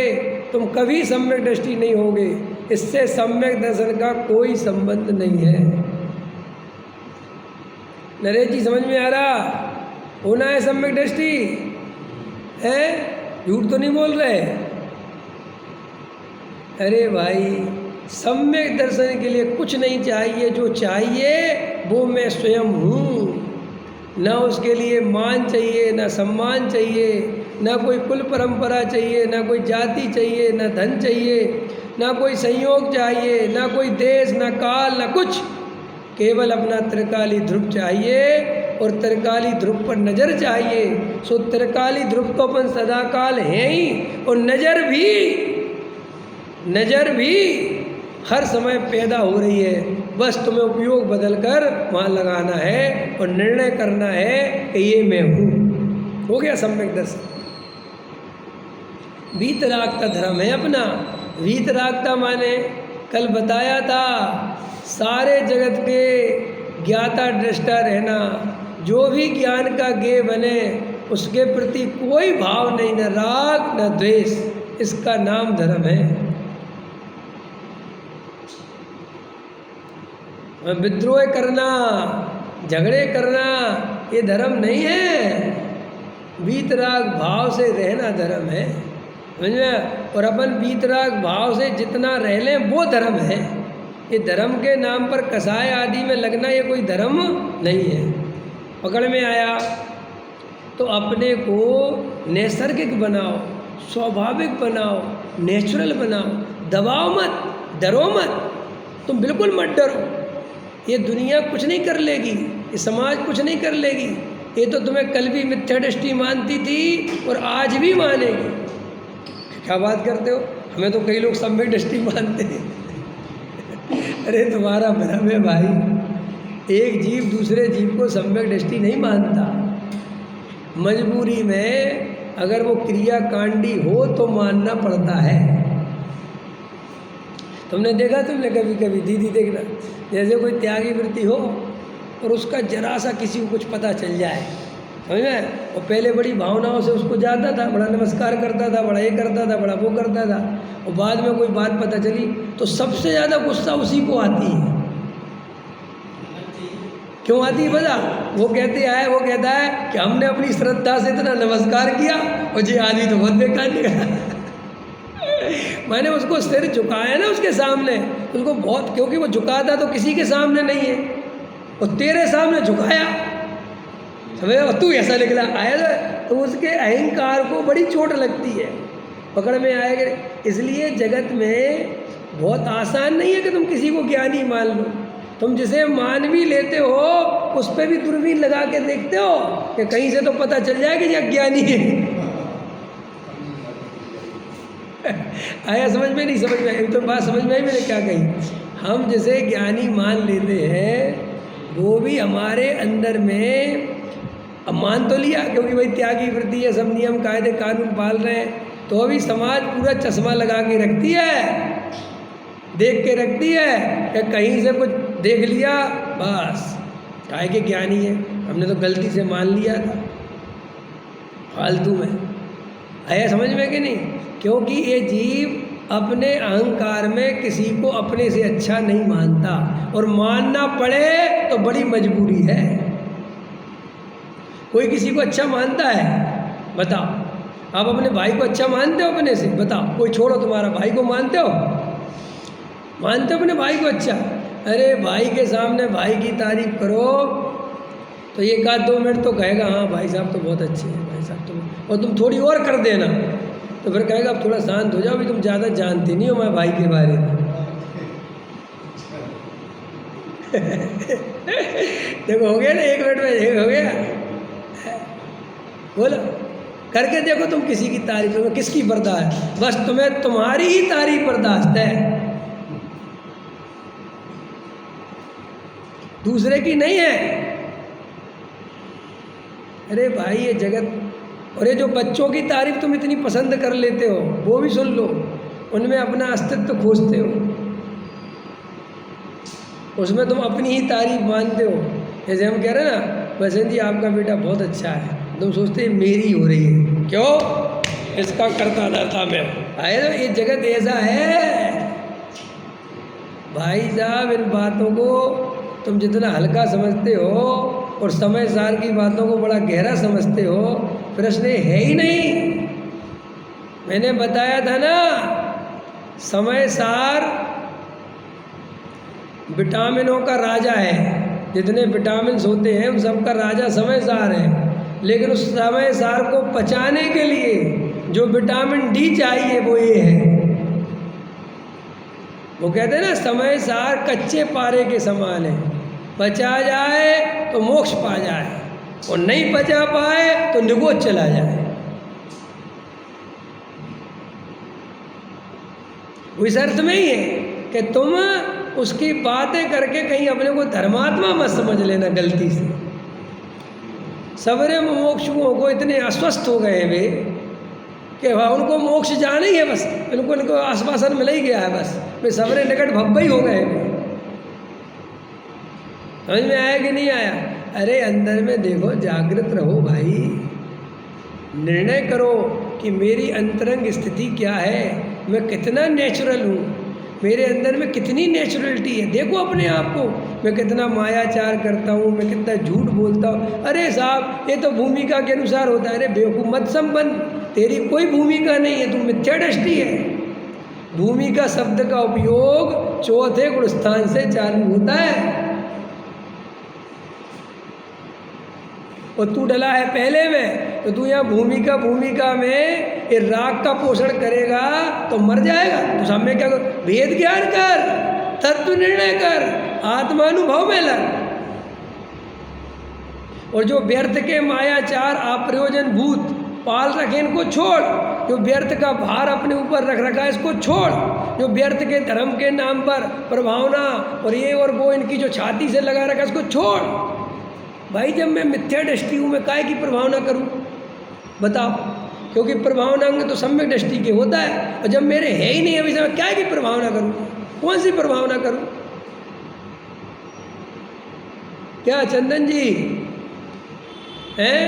तुम कभी सम्यक दृष्टि नहीं होगे। इससे सम्यक दर्शन का कोई संबंध नहीं है। नरेश जी समझ में आ रहा? होना है सम्यक दृष्टि है, झूठ तो नहीं बोल रहे? अरे भाई, सम्यक दर्शन के लिए कुछ नहीं चाहिए, जो चाहिए वो मैं स्वयं हूँ। ना उसके लिए मान चाहिए, ना सम्मान चाहिए, ना कोई कुल परंपरा चाहिए, ना कोई जाति चाहिए, ना धन चाहिए, ना कोई संयोग चाहिए, ना कोई देश, ना काल, ना कुछ। केवल अपना त्रिकाली ध्रुव चाहिए, और त्रिकाली ध्रुव पर नज़र चाहिए। सो त्रिकाली ध्रुव तो अपन सदाकाल हैं ही, और नज़र भी हर समय पैदा हो रही है। बस तुम्हें उपयोग बदल कर वहाँ लगाना है और निर्णय करना है कि ये मैं हूँ। हो गया सम्यक दर्शन। वीतरागता धर्म है अपना। वीतरागता माने कल बताया था, सारे जगत के ज्ञाता दृष्टा रहना, जो भी ज्ञान का ज्ञेय बने उसके प्रति कोई भाव नहीं, न राग न द्वेष, इसका नाम धर्म है। विद्रोह करना, झगड़े करना, ये धर्म नहीं है। वीतराग भाव से रहना धर्म है, समझ में? और अपन वीतराग भाव से जितना रह लें वो धर्म है। ये धर्म के नाम पर कसाय आदि में लगना ये कोई धर्म नहीं है। पकड़ में आया? तो अपने को नैसर्गिक बनाओ, स्वाभाविक बनाओ, नेचुरल बनाओ। दबाओ मत, डरो मत, तुम बिल्कुल मत डरो। ये दुनिया कुछ नहीं कर लेगी, ये समाज कुछ नहीं कर लेगी। ये तो तुम्हें कल भी मिथ्या दृष्टि मानती थी और आज भी मानेगी। क्या बात करते हो? हमें तो कई लोग सम्यक दृष्टि मानते हैं। अरे तुम्हारा भ्रम है भाई। एक जीव दूसरे जीव को सम्यक दृष्टि नहीं मानता। मजबूरी में अगर वो क्रियाकांडी हो तो मानना पड़ता है। तुमने देखा, तुमने कभी कभी दीदी देखना, जैसे कोई त्यागी वृत्ति हो और उसका जरा सा किसी को कुछ पता चल जाए, समझ में, और पहले बड़ी भावनाओं से उसको जाता था, बड़ा नमस्कार करता था, बड़ा ये करता था, बड़ा वो करता था, और बाद में कोई बात पता चली तो सबसे ज़्यादा गुस्सा उसी को आती है। क्यों आती है पता? वो कहता है कि हमने अपनी श्रद्धा से इतना नमस्कार किया और ये आदमी तो बहुत बेकार निकला। मैंने उसको सिर झुकाया ना उसके सामने, उसको बहुत, क्योंकि वो झुकाता तो किसी के सामने नहीं है, और तेरे सामने झुकाया, समझ, और तू ऐसा निकला आया था। तो उसके अहंकार को बड़ी चोट लगती है, पकड़ में आएगा। इसलिए जगत में बहुत आसान नहीं है कि तुम किसी को ज्ञानी मान लो। तुम जिसे मान भी लेते हो उस पर भी दूरबीन लगा के देखते हो कि कहीं से तो पता चल जाए कि ये अज्ञानी है। आया समझ में? नहीं समझ में? तो बात समझ में आई मैंने क्या कही? हम जिसे ज्ञानी मान लेते हैं वो भी हमारे अंदर में, अब मान तो लिया क्योंकि भाई त्यागी वृत्ति है, सब नियम कायदे कानून पाल रहे हैं, तो अभी समाज पूरा चश्मा लगा के रखती है, देख के रखती है कि कहीं से कुछ देख लिया बस काहे के ज्ञानी है, हमने तो गलती से मान लिया था फालतू में। आया समझ में कि नहीं? क्योंकि ये जीव अपने अहंकार में किसी को अपने से अच्छा नहीं मानता, और मानना पड़े तो बड़ी मजबूरी है। कोई किसी को अच्छा मानता है? बताओ। आप अपने भाई को अच्छा मानते हो अपने से? बताओ। कोई छोड़ो, तुम्हारा भाई को मानते हो? मानते हो अपने भाई को अच्छा? अरे भाई के सामने भाई की तारीफ करो तो 1-2 मिनट तो कहेगा हाँ भाई साहब तो बहुत अच्छे हैं, भाई साहब तो, और तुम थोड़ी और कर देना तो फिर कहेगा अब थोड़ा शांत हो जाओ, अभी तुम ज़्यादा जानते नहीं हो मैं भाई के बारे में। देखो हो गया ना, 1 मिनट में हो गया। बोलो, करके देखो तुम किसी की तारीफ में, किसकी बर्दाश्त? बस तुम्हें तुम्हारी ही तारीफ बर्दाश्त है, दूसरे की नहीं है। अरे भाई ये जगत, और ये जो बच्चों की तारीफ तुम इतनी पसंद कर लेते हो वो भी सुन लो, उनमें अपना अस्तित्व खोजते हो, उसमें तुम अपनी ही तारीफ मानते हो। जैसे हम कह रहे हैं ना बसंत जी आपका बेटा बहुत अच्छा है, तुम सोचते मेरी हो रही है, क्यों? इसका करता धरता मैं। आए तो ये जगत ऐसा है भाई साहब, इन बातों को तुम जितना हल्का समझते हो और समय सार की बातों को बड़ा गहरा समझते हो, प्रश्न है ही नहीं। मैंने बताया था ना, समय सार विटामिनों का राजा है, जितने विटामिन होते हैं उन सबका राजा समय सार है। लेकिन उस समय सार को पचाने के लिए जो विटामिन डी चाहिए वो ये है। वो कहते हैं ना समय सार कच्चे पारे के समान है, पचा जाए तो मोक्ष पा जाए और नहीं पचा पाए तो निगोच चला जाए। वो इस अर्थ में ही है कि तुम उसकी बातें करके कहीं अपने को धर्मात्मा मत समझ लेना गलती से। सबरे मोक्षुओं को इतने अस्वस्थ हो गए वे कि उनको मोक्ष जाना ही है, बस इनको आश्वासन मिल ही गया है, बस वे सबरे निकट भब्बई हो गए वे। समझ में आया कि नहीं आया? अरे अंदर में देखो, जागृत रहो भाई, निर्णय करो कि मेरी अंतरंग स्थिति क्या है, मैं कितना नेचुरल हूँ, मेरे अंदर में कितनी नेचुरलिटी है। देखो अपने आप को, मैं कितना मायाचार करता हूँ, मैं कितना झूठ बोलता हूँ। अरे साहब ये तो भूमिका के अनुसार होता है। अरे बेवकूफ़ मत संबंध, तेरी कोई भूमिका नहीं है, तुम मिथ्या दृष्टि है। भूमिका शब्द का उपयोग चौथे गुण स्थान से चालू होता है, और तू डला है पहले में, तो तू यहाँ भूमिका में ये राग का पोषण करेगा तो मर जाएगा। तो सामने क्या कर, भेद ज्ञान कर, तत्व निर्णय कर, आत्मानुभव में लग। और जो व्यर्थ के मायाचार अप्रयोजन भूत पाल रखे इनको छोड़, जो व्यर्थ का भार अपने ऊपर रख रखा है इसको छोड़, जो व्यर्थ के धर्म के नाम पर प्रभावना और ये और वो इनकी जो छाती से लगा रखा है इसको छोड़। भाई जब मैं मिथ्या दृष्टि हूँ मैं काहे की प्रभावना करूँ? बताओ, क्योंकि प्रभावना अंग तो सम्यक दृष्टि के होता है, और जब मेरे है ही नहीं अभी से मैं क्या की प्रभावना करूँ? कौन सी प्रभावना करूँ? क्या चंदन जी हैं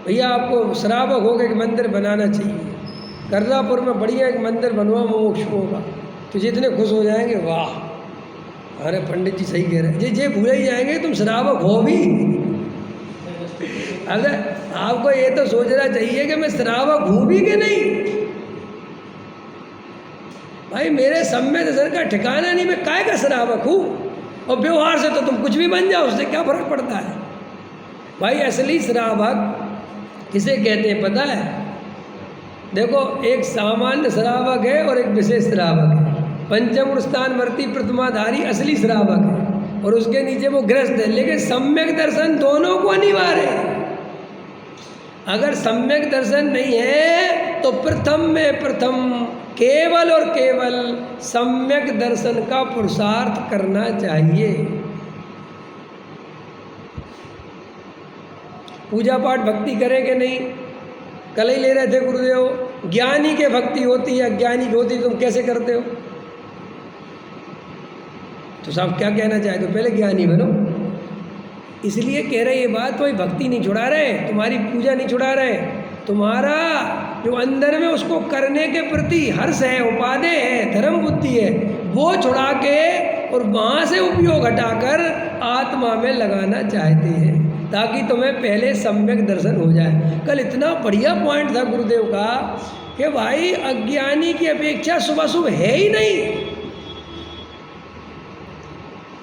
भैया, आपको श्रावक हो गए कि मंदिर बनाना चाहिए, कर्रापुर में बढ़िया एक मंदिर बनवा मोक्षों का, तो जितने खुश हो जाएंगे वाह, अरे पंडित जी सही कह रहे हैं, जे भूल ही जाएंगे तुम श्रावक हो भी। अरे आपको ये तो सोचना चाहिए कि मैं श्रावक हूँ भी कि नहीं। भाई मेरे सम्य दर्शन का ठिकाना नहीं, मैं काय का श्रावक हूँ, और व्यवहार से तो तुम कुछ भी बन जाओ, उससे क्या फर्क पड़ता है? भाई असली श्रावक किसे कहते हैं पता है? देखो, एक सामान्य श्रावक है और एक विशेष श्रावक है। पंचम स्थानवर्ती प्रतिमाधारी असली श्रावक है और उसके नीचे वो गृहस्थ है। लेकिन सम्यक दर्शन दोनों को अनिवार्य है। अगर सम्यक दर्शन नहीं है तो प्रथम में प्रथम केवल और केवल सम्यक दर्शन का पुरुषार्थ करना चाहिए। पूजा पाठ भक्ति करें कि नहीं? कल ही ले रहे थे गुरुदेव, ज्ञानी के भक्ति होती है, अज्ञानी की होती है, तुम कैसे करते हो? तो साहब क्या कहना चाहे? तो पहले ज्ञानी बनो। इसलिए कह रहे ये बात, कोई भक्ति नहीं छुड़ा रहे, तुम्हारी पूजा नहीं छुड़ा रहे, तुम्हारा जो अंदर में उसको करने के प्रति हर्ष है, उपादेय है, धर्म बुद्धि है, वो छुड़ा के और वहाँ से उपयोग हटाकर आत्मा में लगाना चाहते हैं ताकि तुम्हें पहले सम्यक दर्शन हो जाए। कल इतना बढ़िया पॉइंट था गुरुदेव का कि भाई अज्ञानी की अपेक्षा शुभ अशुभ है ही नहीं,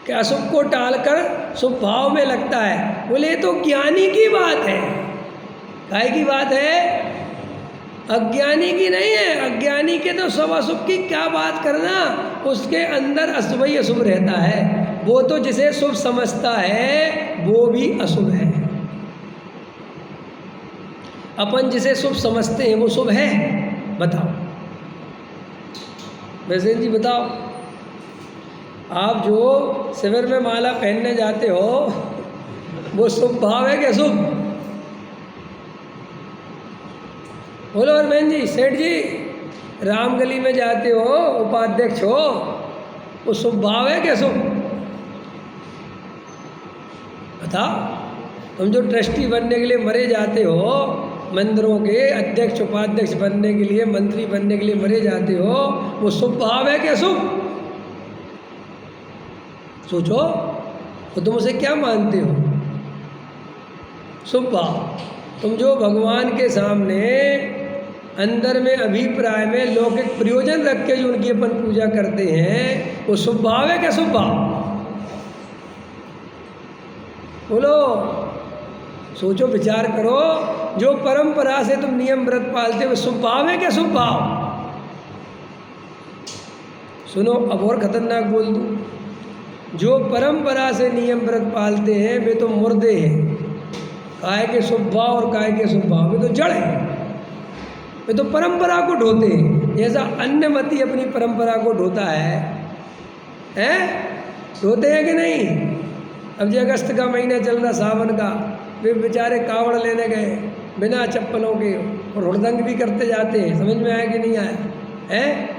कि अशुभ को टालकर शुभ भाव में लगता है। बोले तो ज्ञानी की बात है। काय की बात है? अज्ञानी की नहीं है। अज्ञानी के तो शुभ अशुभ की क्या बात करना, उसके अंदर अशुभ ही अशुभ रहता है। वो तो जिसे शुभ समझता है वो भी अशुभ है। अपन जिसे शुभ समझते हैं वो शुभ है? बताओ वैसे जी, बताओ। आप जो शिविर में माला पहनने जाते हो वो शुभ भाव है क्या शुभ? बोलो अरविंद जी, सेठ जी, रामगली में जाते हो, उपाध्यक्ष हो, वो शुभ भाव है क्या शुभ? बताओ। तुम जो ट्रस्टी बनने के लिए मरे जाते हो, मंदिरों के अध्यक्ष उपाध्यक्ष बनने के लिए, मंत्री बनने के लिए मरे जाते हो, वो शुभ भाव है क्या शुभ? सोचो, तो तुम उसे क्या मानते हो? शुभ भाव। तुम जो भगवान के सामने अंदर में अभिप्राय में लौकिक प्रयोजन रख के जो उनकी अपन पूजा करते हैं वो शुभ भाव है क्या शुभ भाव? बोलो, सोचो, विचार करो। जो परंपरा से तुम नियम व्रत पालते हो शुभ भाव है क्या शुभ भाव? सुनो, अब और खतरनाक बोल दूं, जो परंपरा से नियम व्रत पालते हैं वे तो मुर्दे हैं। काय के शुभ भाव और काय के शुभ भाव, वे तो जड़ है, वे तो परंपरा को ढोते हैं। जैसा अन्यमती अपनी परंपरा को ढोता है, हैं? ढोते हैं कि नहीं? अब जो अगस्त का महीना चल रहा सावन का, वे बेचारे कावड़ लेने गए बिना चप्पलों के और हुड़दंग भी करते जाते हैं। समझ में आया कि नहीं आया? हैं?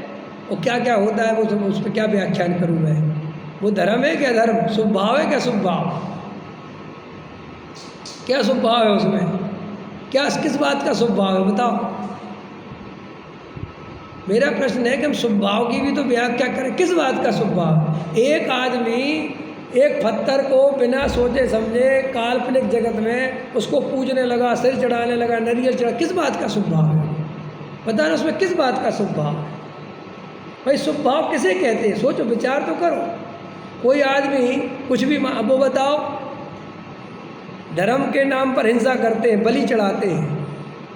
और क्या क्या होता है वो सब, उस पर क्या व्याख्यान करूँ मैं? वो धर्म है क्या धर्म? शुभ भाव है क्या शुभ भाव? क्या शुभ भाव है उसमें? क्या किस बात का शुभ भाव है बताओ? मेरा प्रश्न है कि हम शुभ भाव की भी तो व्याख्या करें। किस बात का शुभ भाव? एक आदमी एक पत्थर को बिना सोचे समझे काल्पनिक जगत में उसको पूजने लगा, सिर चढ़ाने लगा, नारियल चढ़ा, किस बात का शुभ भाव है? पता ना उसमें किस बात का शुभ भाव है? भाई शुभ भाव किसे कहते हैं? सोचो, विचार तो करो। कोई आदमी कुछ भी अब वो बताओ, धर्म के नाम पर हिंसा करते हैं, बलि चढ़ाते हैं,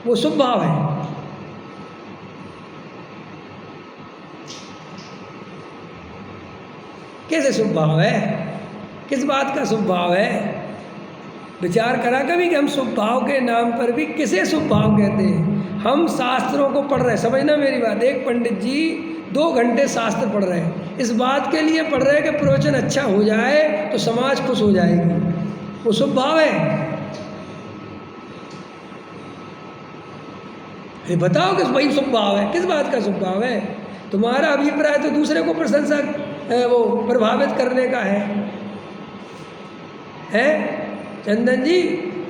वो शुभ भाव है? कैसे शुभ भाव है? किस बात का शुभ भाव है? विचार करा कभी कि हम शुभ भाव के नाम पर भी किसे शुभ भाव कहते हैं? हम शास्त्रों को पढ़ रहे हैं, समझना मेरी बात। एक पंडित जी 2 घंटे शास्त्र पढ़ रहे हैं, इस बात के लिए पढ़ रहे हैं कि प्रवचन अच्छा हो जाए तो समाज खुश हो जाएगी, वो शुभ भाव है? ये बताओ किस भाई शुभ भाव है? किस बात का शुभ भाव है? तुम्हारा अभिप्राय तो दूसरे को प्रशंसा वो प्रभावित करने का है। चंदन जी,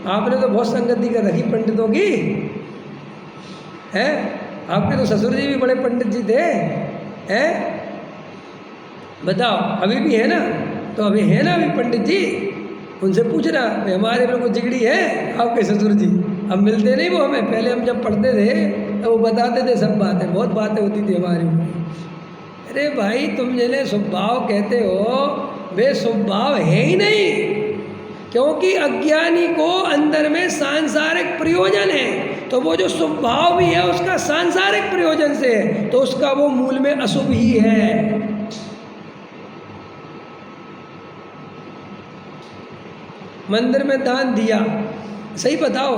आपने तो बहुत संगति कर रखी पंडितों की, है? आपके तो ससुर जी भी बड़े पंडित जी थे, हैं? बताओ, अभी भी है ना? तो अभी है ना अभी पंडित जी, उनसे पूछना हमारे में कुछ जिगड़ी है आपके ससुर जी। अब मिलते नहीं वो हमें, पहले हम जब पढ़ते थे तो वो बताते थे सब बातें, बहुत बातें होती थी हमारी। अरे भाई, तुम जिन्हें शुभ भाव कहते हो वे शुभ भाव है ही नहीं। क्योंकि अज्ञानी को अंदर में सांसारिक प्रयोजन है, तो वो जो शुभ भाव भी है उसका सांसारिक प्रयोजन से है, तो उसका वो मूल में अशुभ ही है। मंदिर में दान दिया, सही बताओ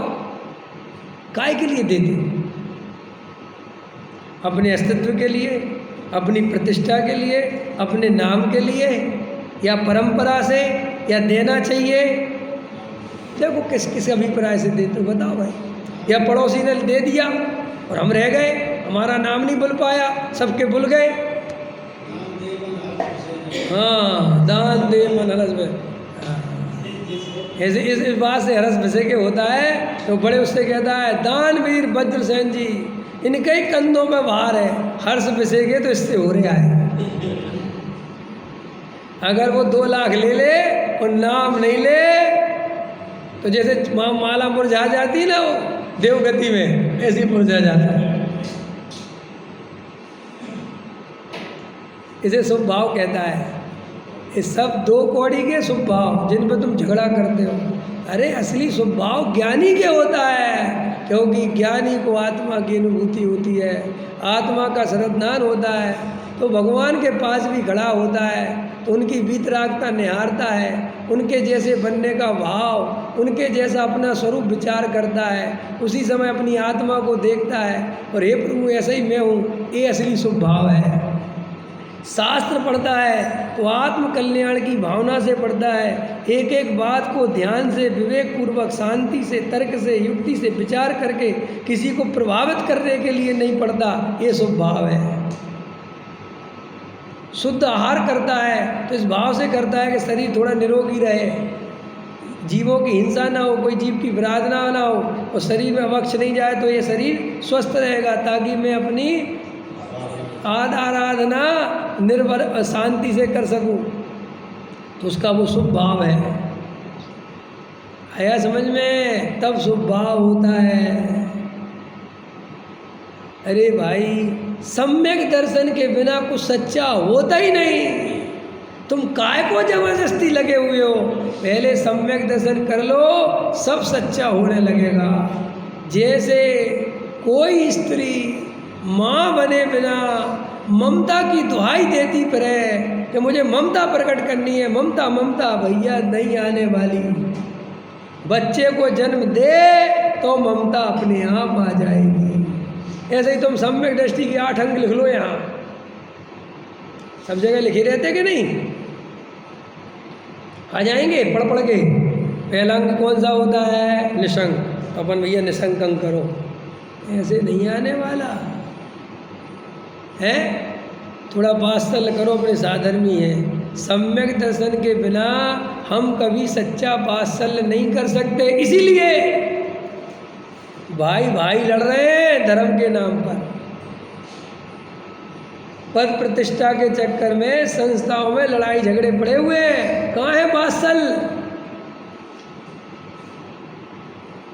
काय के लिए देते? अपने अस्तित्व के लिए, अपनी प्रतिष्ठा के लिए, अपने नाम के लिए, या परंपरा से, या देना चाहिए? देखो किस किस अभिप्राय से देते हो बताओ भाई। या पड़ोसी ने दे दिया और हम रह गए, हमारा नाम नहीं बुल पाया, सबके बुल गए। हाँ, दान दे मन हरस में, ऐसे इस बात से हरस बसे के होता है तो बड़े उससे कहता है दानवीर वज्रसेन जी, इनके ही कंधों में भार है, हर्ष बसेगे तो इससे हो रहा है। अगर वो 2 लाख ले ले और नाम नहीं ले तो जैसे माला मुरझा जाती है ना वो देवगति में, ऐसी मुरझा जाता है। इसे शुभ भाव कहता है। ये सब 2 कौड़ी के शुभ भाव जिन पर तुम झगड़ा करते हो। अरे असली शुभ भाव ज्ञानी के होता है, क्योंकि ज्ञानी को आत्मा की अनुभूति होती है, आत्मा का श्रद्धान होता है, तो भगवान के पास भी खड़ा होता है, तो उनकी वीतरागता निहारता है, उनके जैसे बनने का भाव, उनके जैसा अपना स्वरूप विचार करता है, उसी समय अपनी आत्मा को देखता है और हे प्रभु ऐसा ही मैं हूँ। ये असली शुभ भाव है। शास्त्र पढ़ता है तो आत्म कल्याण की भावना से पढ़ता है, एक एक बात को ध्यान से, विवेक पूर्वक, शांति से, तर्क से, युक्ति से विचार करके किसी को प्रभावित करने के लिए नहीं पढ़ता। ये शुभ भाव है। शुद्ध आहार करता है तो इस भाव से करता है कि शरीर थोड़ा निरोगी रहे, जीवों की हिंसा ना हो, कोई जीव की विराधना ना हो, और शरीर में अवक्ष नहीं जाए तो ये शरीर स्वस्थ रहेगा, ताकि मैं अपनी आराधना निर्भर शांति से कर सकूं। तो उसका वो शुभ भाव है। आया समझ में? तब शुभ भाव होता है। अरे भाई, सम्यक दर्शन के बिना कुछ सच्चा होता ही नहीं। तुम काय को जबरदस्ती लगे हुए हो? पहले सम्यक दर्शन कर लो, सब सच्चा होने लगेगा। जैसे कोई स्त्री माँ बने बिना ममता की दुहाई देती पर है कि मुझे ममता प्रकट करनी है, ममता ममता भैया नहीं आने वाली। बच्चे को जन्म दे तो ममता अपने आप आ जाएगी। ऐसे ही तुम सम्यक दृष्टि की 8 अंग लिख लो, यहाँ सब जगह लिखे रहते कि नहीं? आ जाएंगे पढ़ पढ़ के। पहला अंग कौन सा होता है? निशंक। तो अपन भैया निशंक अंग करो, ऐसे नहीं आने वाला है। थोड़ा वात्सल्य करो, अपने साधर्मी है। सम्यक दर्शन के बिना हम कभी सच्चा वात्सल्य नहीं कर सकते। इसीलिए भाई भाई लड़ रहे हैं धर्म के नाम पर। पद प्रतिष्ठा के चक्कर में संस्थाओं में लड़ाई झगड़े पड़े हुए हैं। कहाँ है वात्सल्य?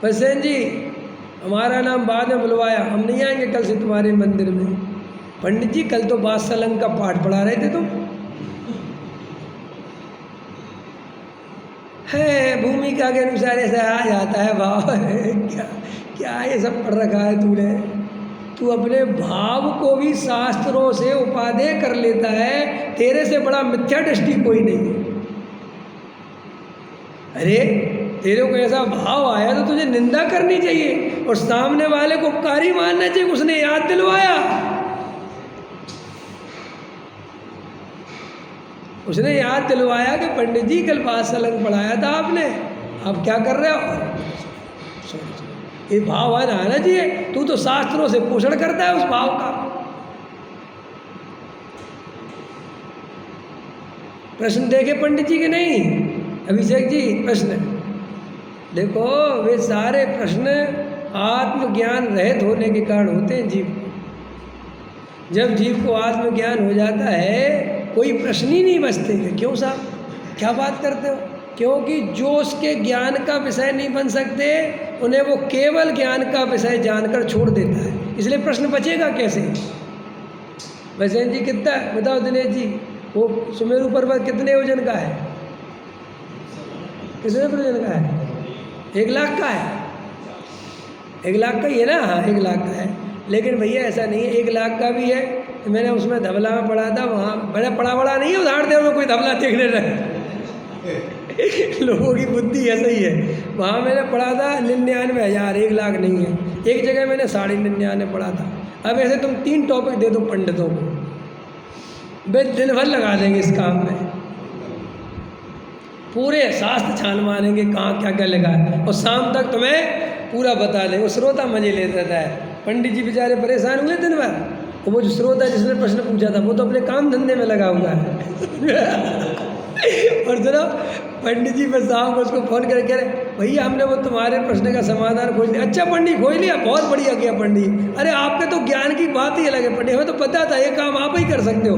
भसेन जी, हमारा नाम बाद में बुलवाया, हम नहीं आएंगे कल से तुम्हारे मंदिर में। पंडित जी, कल तो वात्सल्य का पाठ पढ़ा रहे थे तुम। है भूमिका के अनुसार ऐसा आ जाता है भाव। क्या क्या ये सब पढ़ रखा है तूने? तू अपने भाव को भी शास्त्रों से उपादेय कर लेता है। तेरे से बड़ा मिथ्या दृष्टि कोई नहीं है। अरे तेरे को ऐसा भाव आया तो तुझे निंदा करनी चाहिए और सामने वाले को उपकारी मानना चाहिए। उसने याद दिलवाया, उसने याद दिलवाया कि पंडित जी कल वात्सल्य पढ़ाया था आपने, आप क्या कर रहे हो? ये भाव आना चाहिए। तू तो शास्त्रों से पोषण करता है उस भाव का। प्रश्न देखे पंडित जी के नहीं? अभिषेक जी प्रश्न देखो। वे सारे प्रश्न आत्मज्ञान रहित होने के कारण होते हैं जीव को। जब जीव को आत्मज्ञान हो जाता है कोई प्रश्न ही नहीं बचते। क्यों साहब, क्या बात करते हो? क्योंकि जो उसके ज्ञान का विषय नहीं बन सकते उन्हें वो केवल ज्ञान का विषय जानकर छोड़ देता है। इसलिए प्रश्न बचेगा कैसे? वैसे जी कितना बताओ दिनेश जी, वो सुमेरु पर्वत कितने वजन का है? कितने प्रयोजन का है? 1,00,000 का है। 1,00,000 का ही है ना? हाँ 1,00,000 का है। लेकिन भैया ऐसा नहीं है, 1,00,000 का भी है। तो मैंने उसमें धबला में पढ़ा था, वहाँ मैंने पढ़ा बड़ा नहीं है उधार दे में कोई धबला देखने रहे लोगों की बुद्धि ऐसा ही है। वहाँ मैंने पढ़ा था 99,000, 1,00,000 नहीं है। एक जगह मैंने 99.5 पढ़ा था। अब ऐसे तुम 3 टॉपिक दे दो पंडितों को, वे दिन भर लगा देंगे इस काम में, पूरे शास्त्र छान मारेंगे कहाँ क्या क्या लगा है, और शाम तक तुम्हें पूरा बता देंगे। वो श्रोता मजे लेता था। पंडित जी बेचारे परेशान हुए दिन भर, और वो जो श्रोता जिसने प्रश्न पूछा था वो तो अपने काम धंधे में लगा हुआ है और जरा पंडित जी बस शाम को उसको फ़ोन करके कह रहे भैया हमने वो तुम्हारे प्रश्न का समाधान खोज लिया। अच्छा पंडित खोज लिया, बहुत बढ़िया किया पंडित। अरे आपके तो ज्ञान की बात ही अलग है पंडित, हमें तो पता था ये काम आप ही कर सकते हो।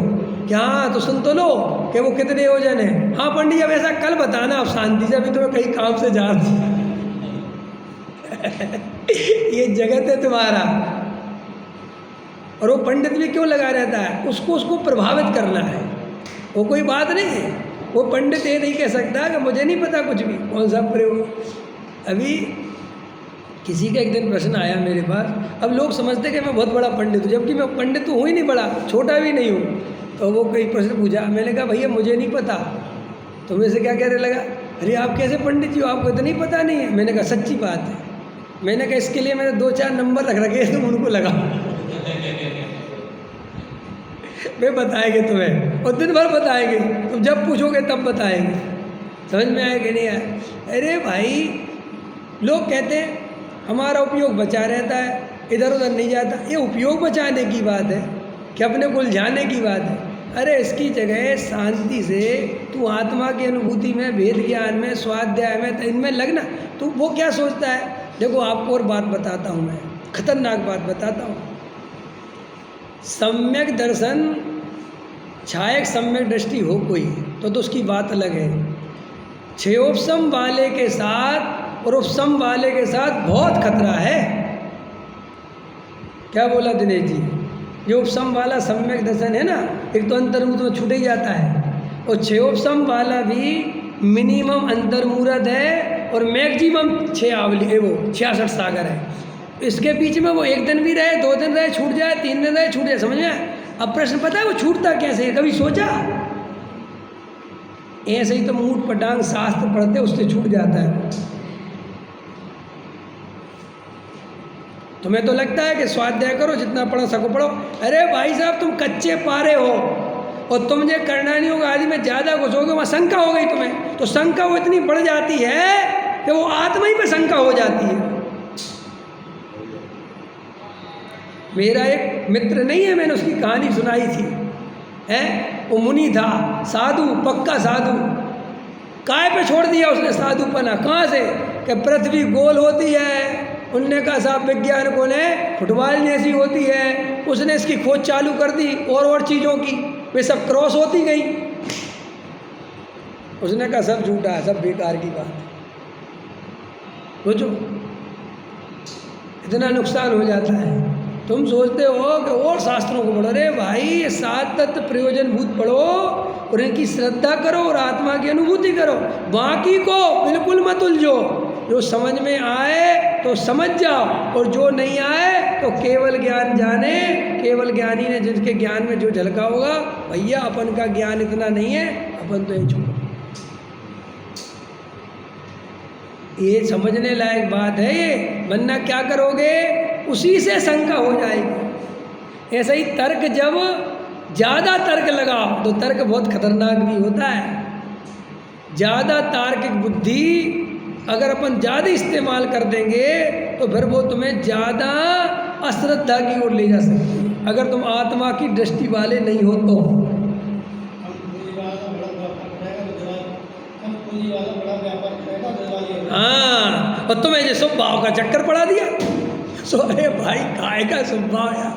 क्या? हाँ तो सुन तो लो कि वो कितने योजन है। हाँ पंडित अब ऐसा कल बताना आप शांति से, अभी तो मैं कहीं काम से जा रहा ये जगत है तुम्हारा। और वो पंडित भी क्यों लगा रहता है? उसको प्रभावित करना है, वो कोई बात नहीं है। वो पंडित ये नहीं कह सकता कि मुझे नहीं पता कुछ भी, कौन सा प्रयोग। अभी किसी का एक दिन प्रश्न आया मेरे पास, अब लोग समझते कि मैं बहुत बड़ा पंडित हूँ, जबकि मैं पंडित तो हूँ ही नहीं, बड़ा छोटा भी नहीं हूँ। तो वो कोई प्रश्न पूछा, मैंने कहा भैया मुझे नहीं पता। तो मेरे से क्या कहने लगा, अरे आप कैसे पंडित जी हो, आपको तो नहीं पता नहीं है। मैंने कहा सच्ची बात है। मैंने कहा इसके लिए मैंने 2-4 नंबर रख रखे तुम उनको लगाओ वे बताएंगे तुम्हें, और दिन भर बताएंगे, तुम जब पूछोगे तब बताएंगे। समझ में आया कि नहीं आया? अरे भाई लोग कहते हैं हमारा उपयोग बचा रहता है, इधर उधर नहीं जाता। ये उपयोग बचाने की बात है कि अपने को उलझाने की बात है? अरे इसकी जगह शांति से तू आत्मा की अनुभूति में, वेद ज्ञान में, स्वाध्याय में, तो इनमें लगना। तो वो क्या सोचता है? देखो आपको और बात बताता हूँ, मैं खतरनाक बात बताता हूँ। सम्यक दर्शन छायक सम्यक दृष्टि हो कोई तो उसकी बात अलग है। क्षयोपशम वाले के साथ और उपशम वाले के साथ बहुत खतरा है। क्या बोला दिनेश जी? जो उपशम वाला सम्यक दर्शन है ना, एक तो अंतर्मुख में छूट ही जाता है, और क्षयोपशम वाला भी मिनिमम अंतर्मूर्त है और मैक्सिमम 6 आवली है, वो 66 सागर है। इसके बीच में वो 1 दिन भी रहे, 2 दिन रहे, छूट जाए, 3 दिन रहे, छूट जाए। समझ में? अब प्रश्न पता है वो छूटता कैसे है? कभी सोचा? ऐसे ही तो मूठ पटांग शास्त्र पढ़ते उससे छूट जाता है। तुम्हें तो लगता है कि स्वाध्याय करो, जितना पढ़ो सको पढ़ो। अरे भाई साहब तुम कच्चे पारे हो, और तुम ये करणानियों का आदि में ज़्यादा घुसोगे, वहाँ शंका हो गई तुम्हें, तो शंका वो इतनी बढ़ जाती है कि वो आत्मा ही पे शंका हो जाती है। मेरा एक मित्र नहीं है, मैंने उसकी कहानी सुनाई थी, है वो मुनि था, साधु, पक्का साधु। काय पे छोड़ दिया उसने साधुपना? कहाँ से? कि पृथ्वी गोल होती है, उनने कहा साहब वैज्ञानिकों ने फुटबॉल जैसी होती है, उसने इसकी खोज चालू कर दी और चीज़ों की, वे सब क्रॉस होती गई। उसने कहा सब झूठा है, सब बेकार की बात है। सोचो इतना नुकसान हो जाता है। तुम सोचते हो कि और शास्त्रों को पढ़ो, अरे भाई ये 7 तत्व प्रयोजनभूत पढ़ो और इनकी श्रद्धा करो और आत्मा की अनुभूति करो, बाकी को बिल्कुल मत उलझो। जो समझ में आए तो समझ जाओ, और जो नहीं आए तो केवल ज्ञान जाने। केवल ज्ञानी ने जिसके ज्ञान में जो झलका होगा, भैया अपन का ज्ञान इतना नहीं है, अपन तो ये छोड़ो। ये समझने लायक बात है ये, वरना क्या करोगे? उसी से शंका हो जाएगी। ऐसा ही तर्क, जब ज़्यादा तर्क लगाओ तो तर्क बहुत खतरनाक भी होता है। ज़्यादा तार्किक बुद्धि अगर अपन ज़्यादा इस्तेमाल कर देंगे तो फिर वो तुम्हें ज़्यादा अश्रद्धा की ओर ले जा सकती है, अगर तुम आत्मा की दृष्टि वाले नहीं हो तो। हाँ, और तुम्हें जो स्वभाव का चक्कर पड़ा दिया, सो अरे भाई काय का स्वभाव यार,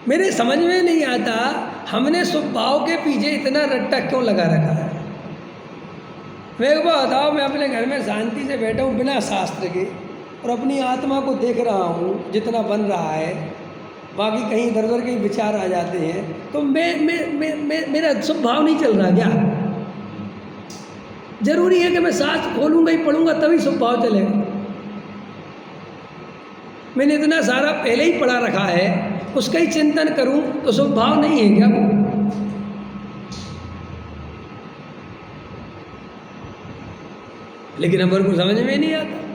मेरे समझ में नहीं आता हमने स्वभाव के पीछे इतना रट्टा क्यों लगा रखा है। मैं एक बात बताओ, मैं अपने घर में शांति से बैठा हूँ बिना शास्त्र के, और अपनी आत्मा को देख रहा हूँ जितना बन रहा है, बाकी कहीं इधर उधर के विचार आ जाते हैं, तो मेरा स्वभाव नहीं चल रहा क्या? जरूरी है कि मैं शास्त्र खोलूंगा ही पढ़ूंगा तभी शुभ भाव चलेगा। मैंने इतना सारा पहले ही पढ़ा रखा है, उसका ही चिंतन करूं तो शुभ भाव नहीं है क्या वो? लेकिन हमारे को समझ में नहीं आता।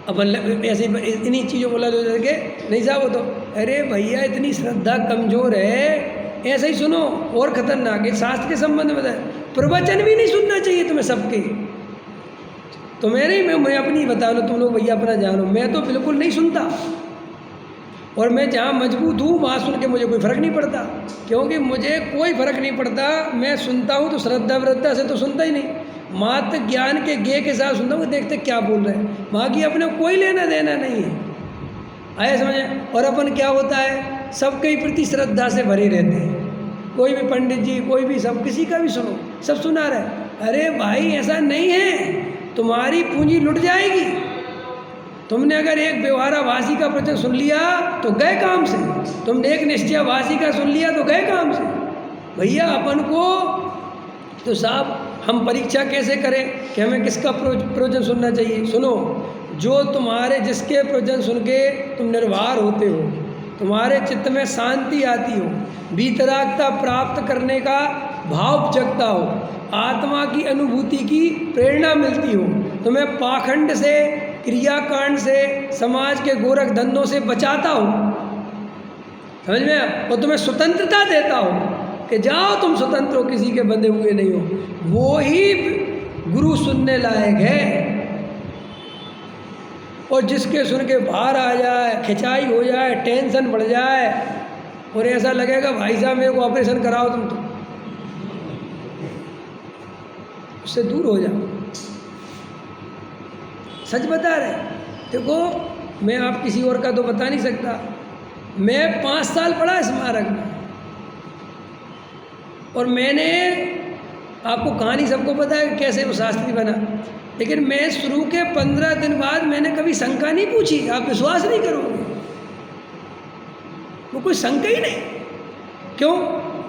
अपन ऐसे इन्हीं चीज़ों को लगा करके नहीं साहब वो तो, अरे भैया इतनी श्रद्धा कमजोर है, ऐसे ही सुनो। और खतरनाक है शास्त्र के संबंध में बताया, प्रवचन भी नहीं सुनना चाहिए तुम्हें सबके। तो मैं अपनी बता लो, तुम लोग भैया अपना जानो, मैं तो बिल्कुल नहीं सुनता। और मैं जहाँ मजबूत हूँ वहाँ सुन के मुझे कोई फ़र्क नहीं पड़ता, क्योंकि मुझे कोई फ़र्क नहीं पड़ता। मैं सुनता हूँ तो श्रद्धा वृद्धा से तो सुनता ही नहीं, मात्र ज्ञान के गे के साथ सुनता हूँ, देखते क्या बोल रहे हैं, बाकी अपने कोई लेना देना नहीं है। आया समझे? और अपन क्या होता है, सबके ही प्रति श्रद्धा से भरे रहते हैं। कोई भी पंडित जी, कोई भी, सब किसी का भी सुनो, सब सुना रहे। अरे भाई ऐसा नहीं है, तुम्हारी पूंजी लुट जाएगी। तुमने अगर एक व्यवहाराभासी का प्रवचन सुन लिया तो गए काम से, तुमने एक निश्चयाभासी का सुन लिया तो गए काम से। भैया अपन को तो साहब हम परीक्षा कैसे करें कि हमें किसका प्रवचन सुनना चाहिए? सुनो, जो तुम्हारे जिसके प्रवचन सुन के तुम निर्भर होते हो, तुम्हारे चित्त में शांति आती हो, वीतरागता प्राप्त करने का भाव जगता हो, आत्मा की अनुभूति की प्रेरणा मिलती हो, तुम्हें पाखंड से, क्रियाकांड से, समाज के गोरख धंधों से बचाता हो, समझ में, और तुम्हें स्वतंत्रता देता हो कि जाओ तुम स्वतंत्र हो, किसी के बंधे हुए नहीं हो, वो ही गुरु सुनने लायक है। और जिसके सुन के बाहर आ जाए, खिंचाई हो जाए, टेंशन बढ़ जाए और ऐसा लगेगा भाई साहब मेरे को ऑपरेशन कराओ तुम, तो उससे दूर हो जाओ। सच बता रहे। देखो मैं आप किसी और का तो बता नहीं सकता, मैं 5 साल पढ़ा स्मारक में, और मैंने आपको कहानी सबको पता है कैसे वो शास्त्री बना, लेकिन मैं शुरू के 15 दिन बाद मैंने कभी शंका नहीं पूछी। आप विश्वास नहीं करोगे, वो कोई शंका ही नहीं। क्यों?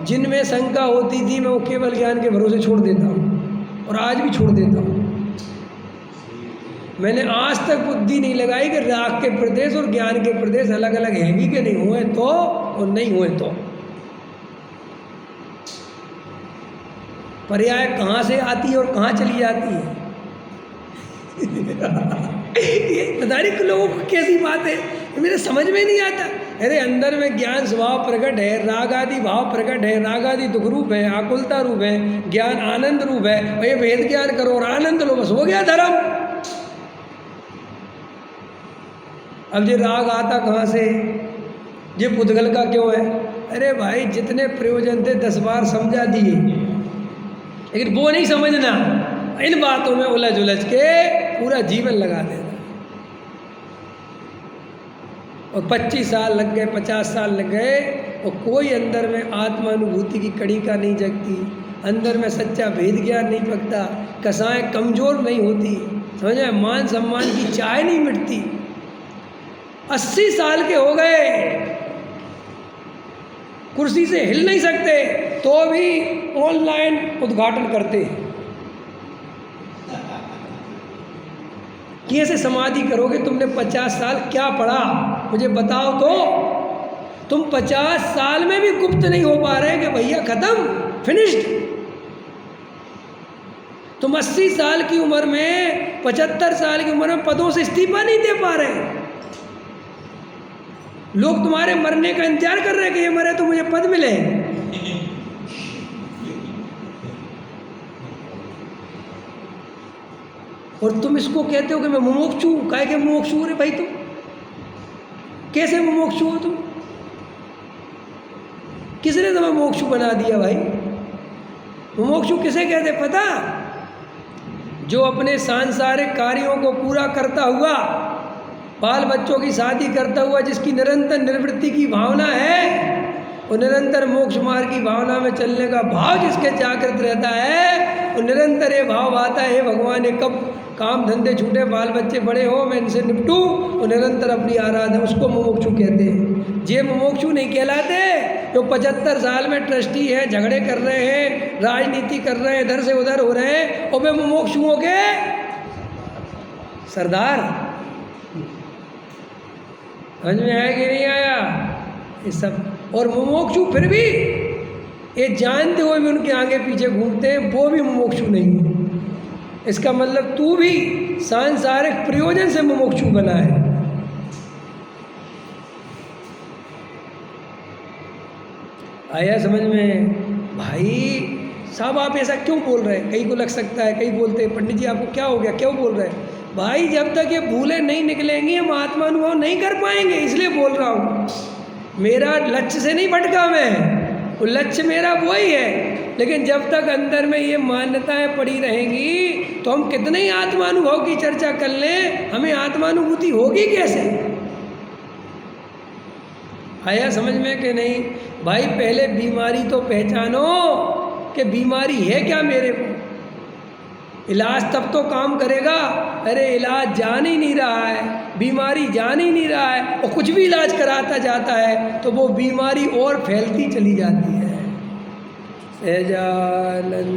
जिनमें शंका होती थी मैं वो केवल ज्ञान के भरोसे छोड़ देता हूँ, और आज भी छोड़ देता हूँ। मैंने आज तक बुद्धि नहीं लगाई कि राग के प्रदेश और ज्ञान के प्रदेश अलग अलग हैं भी कि नहीं हुए तो, और नहीं हुए तो। पर्याय कहाँ से आती है और कहाँ चली जाती है ये पता नहीं लोगों को कैसी बात है, मेरे समझ में नहीं आता। अरे अंदर में ज्ञान स्वभाव प्रकट है, राग आदि भाव प्रकट है, राग आदि दुख रूप है, आकुलता रूप है, ज्ञान आनंद रूप है, और ये वेद ज्ञान करो और आनंद लो, बस हो गया धर्म। अब ये राग आता कहाँ से, ये पुद्गल का क्यों है? अरे भाई जितने प्रयोजन थे 10 बार समझा दिए, लेकिन वो नहीं समझना, इन बातों में उलझ उलझ के पूरा जीवन लगा देना। और 25 साल लग गए, 50 साल लग गए, और कोई अंदर में आत्मानुभूति की कड़ी का नहीं जगती, अंदर में सच्चा भेद ज्ञान नहीं पकता, कसाएं कमज़ोर नहीं होती, समझ में, मान सम्मान की चाय नहीं मिटती। 80 साल के हो गए, कुर्सी से हिल नहीं सकते, तो भी ऑनलाइन उद्घाटन करते हैं। कैसे समाधि करोगे? तुमने 50 साल क्या पढ़ा मुझे बताओ तो। तुम 50 साल में भी गुप्त नहीं हो पा रहे कि भैया खत्म, फिनिश्ड। तुम 80 साल की उम्र में, 75 साल की उम्र में पदों से इस्तीफा नहीं दे पा रहे। लोग तुम्हारे मरने का इंतजार कर रहे हैं कि ये मरे तो मुझे पद मिले। और तुम इसको कहते हो कि मैं मुमुक्षु हूँ। काहे के मुमुक्षु रे भाई? तुम कैसे मुमुक्षु हो? तुम किसने तुम्हें मोक्षु बना दिया भाई? मुमुक्षु किसे कहते पता? जो अपने सांसारिक कार्यों को पूरा करता हुआ, बाल बच्चों की शादी करता हुआ, जिसकी निरंतर निवृत्ति की भावना है और निरंतर मोक्ष मार्ग की भावना में चलने का भाव जिसके जागृत रहता है, और निरंतर ये भाव आता है, हे भगवान ये कब काम धंधे छूटे, बाल बच्चे बड़े हो, मैं इनसे निपटूं और निरंतर अपनी आराधना, उसको मुमुक्षु कहते हैं। ये मुमुक्षु नहीं कहलाते जो 75 साल में ट्रस्टी है, झगड़े कर रहे हैं, राजनीति कर रहे हैं, इधर से उधर हो रहे हैं, और वे मुमुक्षुओं के सरदार। समझ में आया कि नहीं आया ये सब? और मुमुक्षु फिर भी ये जानते हुए भी उनके आगे पीछे घूमते हैं, वो भी मुमुक्षु नहीं है। इसका मतलब तू भी सांसारिक प्रयोजन से मुमुक्षु बना है। आया समझ में? भाई साहब आप ऐसा क्यों बोल रहे हैं? कई को लग सकता है, कई बोलते हैं पंडित जी आपको क्या हो गया, क्यों बोल रहे हैं? भाई जब तक ये भूलें नहीं निकलेंगी हम आत्मानुभव नहीं कर पाएंगे, इसलिए बोल रहा हूँ। मेरा लक्ष्य से नहीं भटका मैं, वो लक्ष्य मेरा वही है, लेकिन जब तक अंदर में ये मान्यताएं पड़ी रहेंगी तो हम कितने ही आत्मानुभव की चर्चा कर लें, हमें आत्मानुभूति होगी कैसे? आया समझ में कि नहीं? भाई पहले बीमारी तो पहचानो कि बीमारी है क्या मेरे को, इलाज तब तो काम करेगा। अरे इलाज जान ही नहीं रहा है, बीमारी जान ही नहीं रहा है, और कुछ भी इलाज कराता जाता है तो वो बीमारी और फैलती चली जाती है। सहजानंद।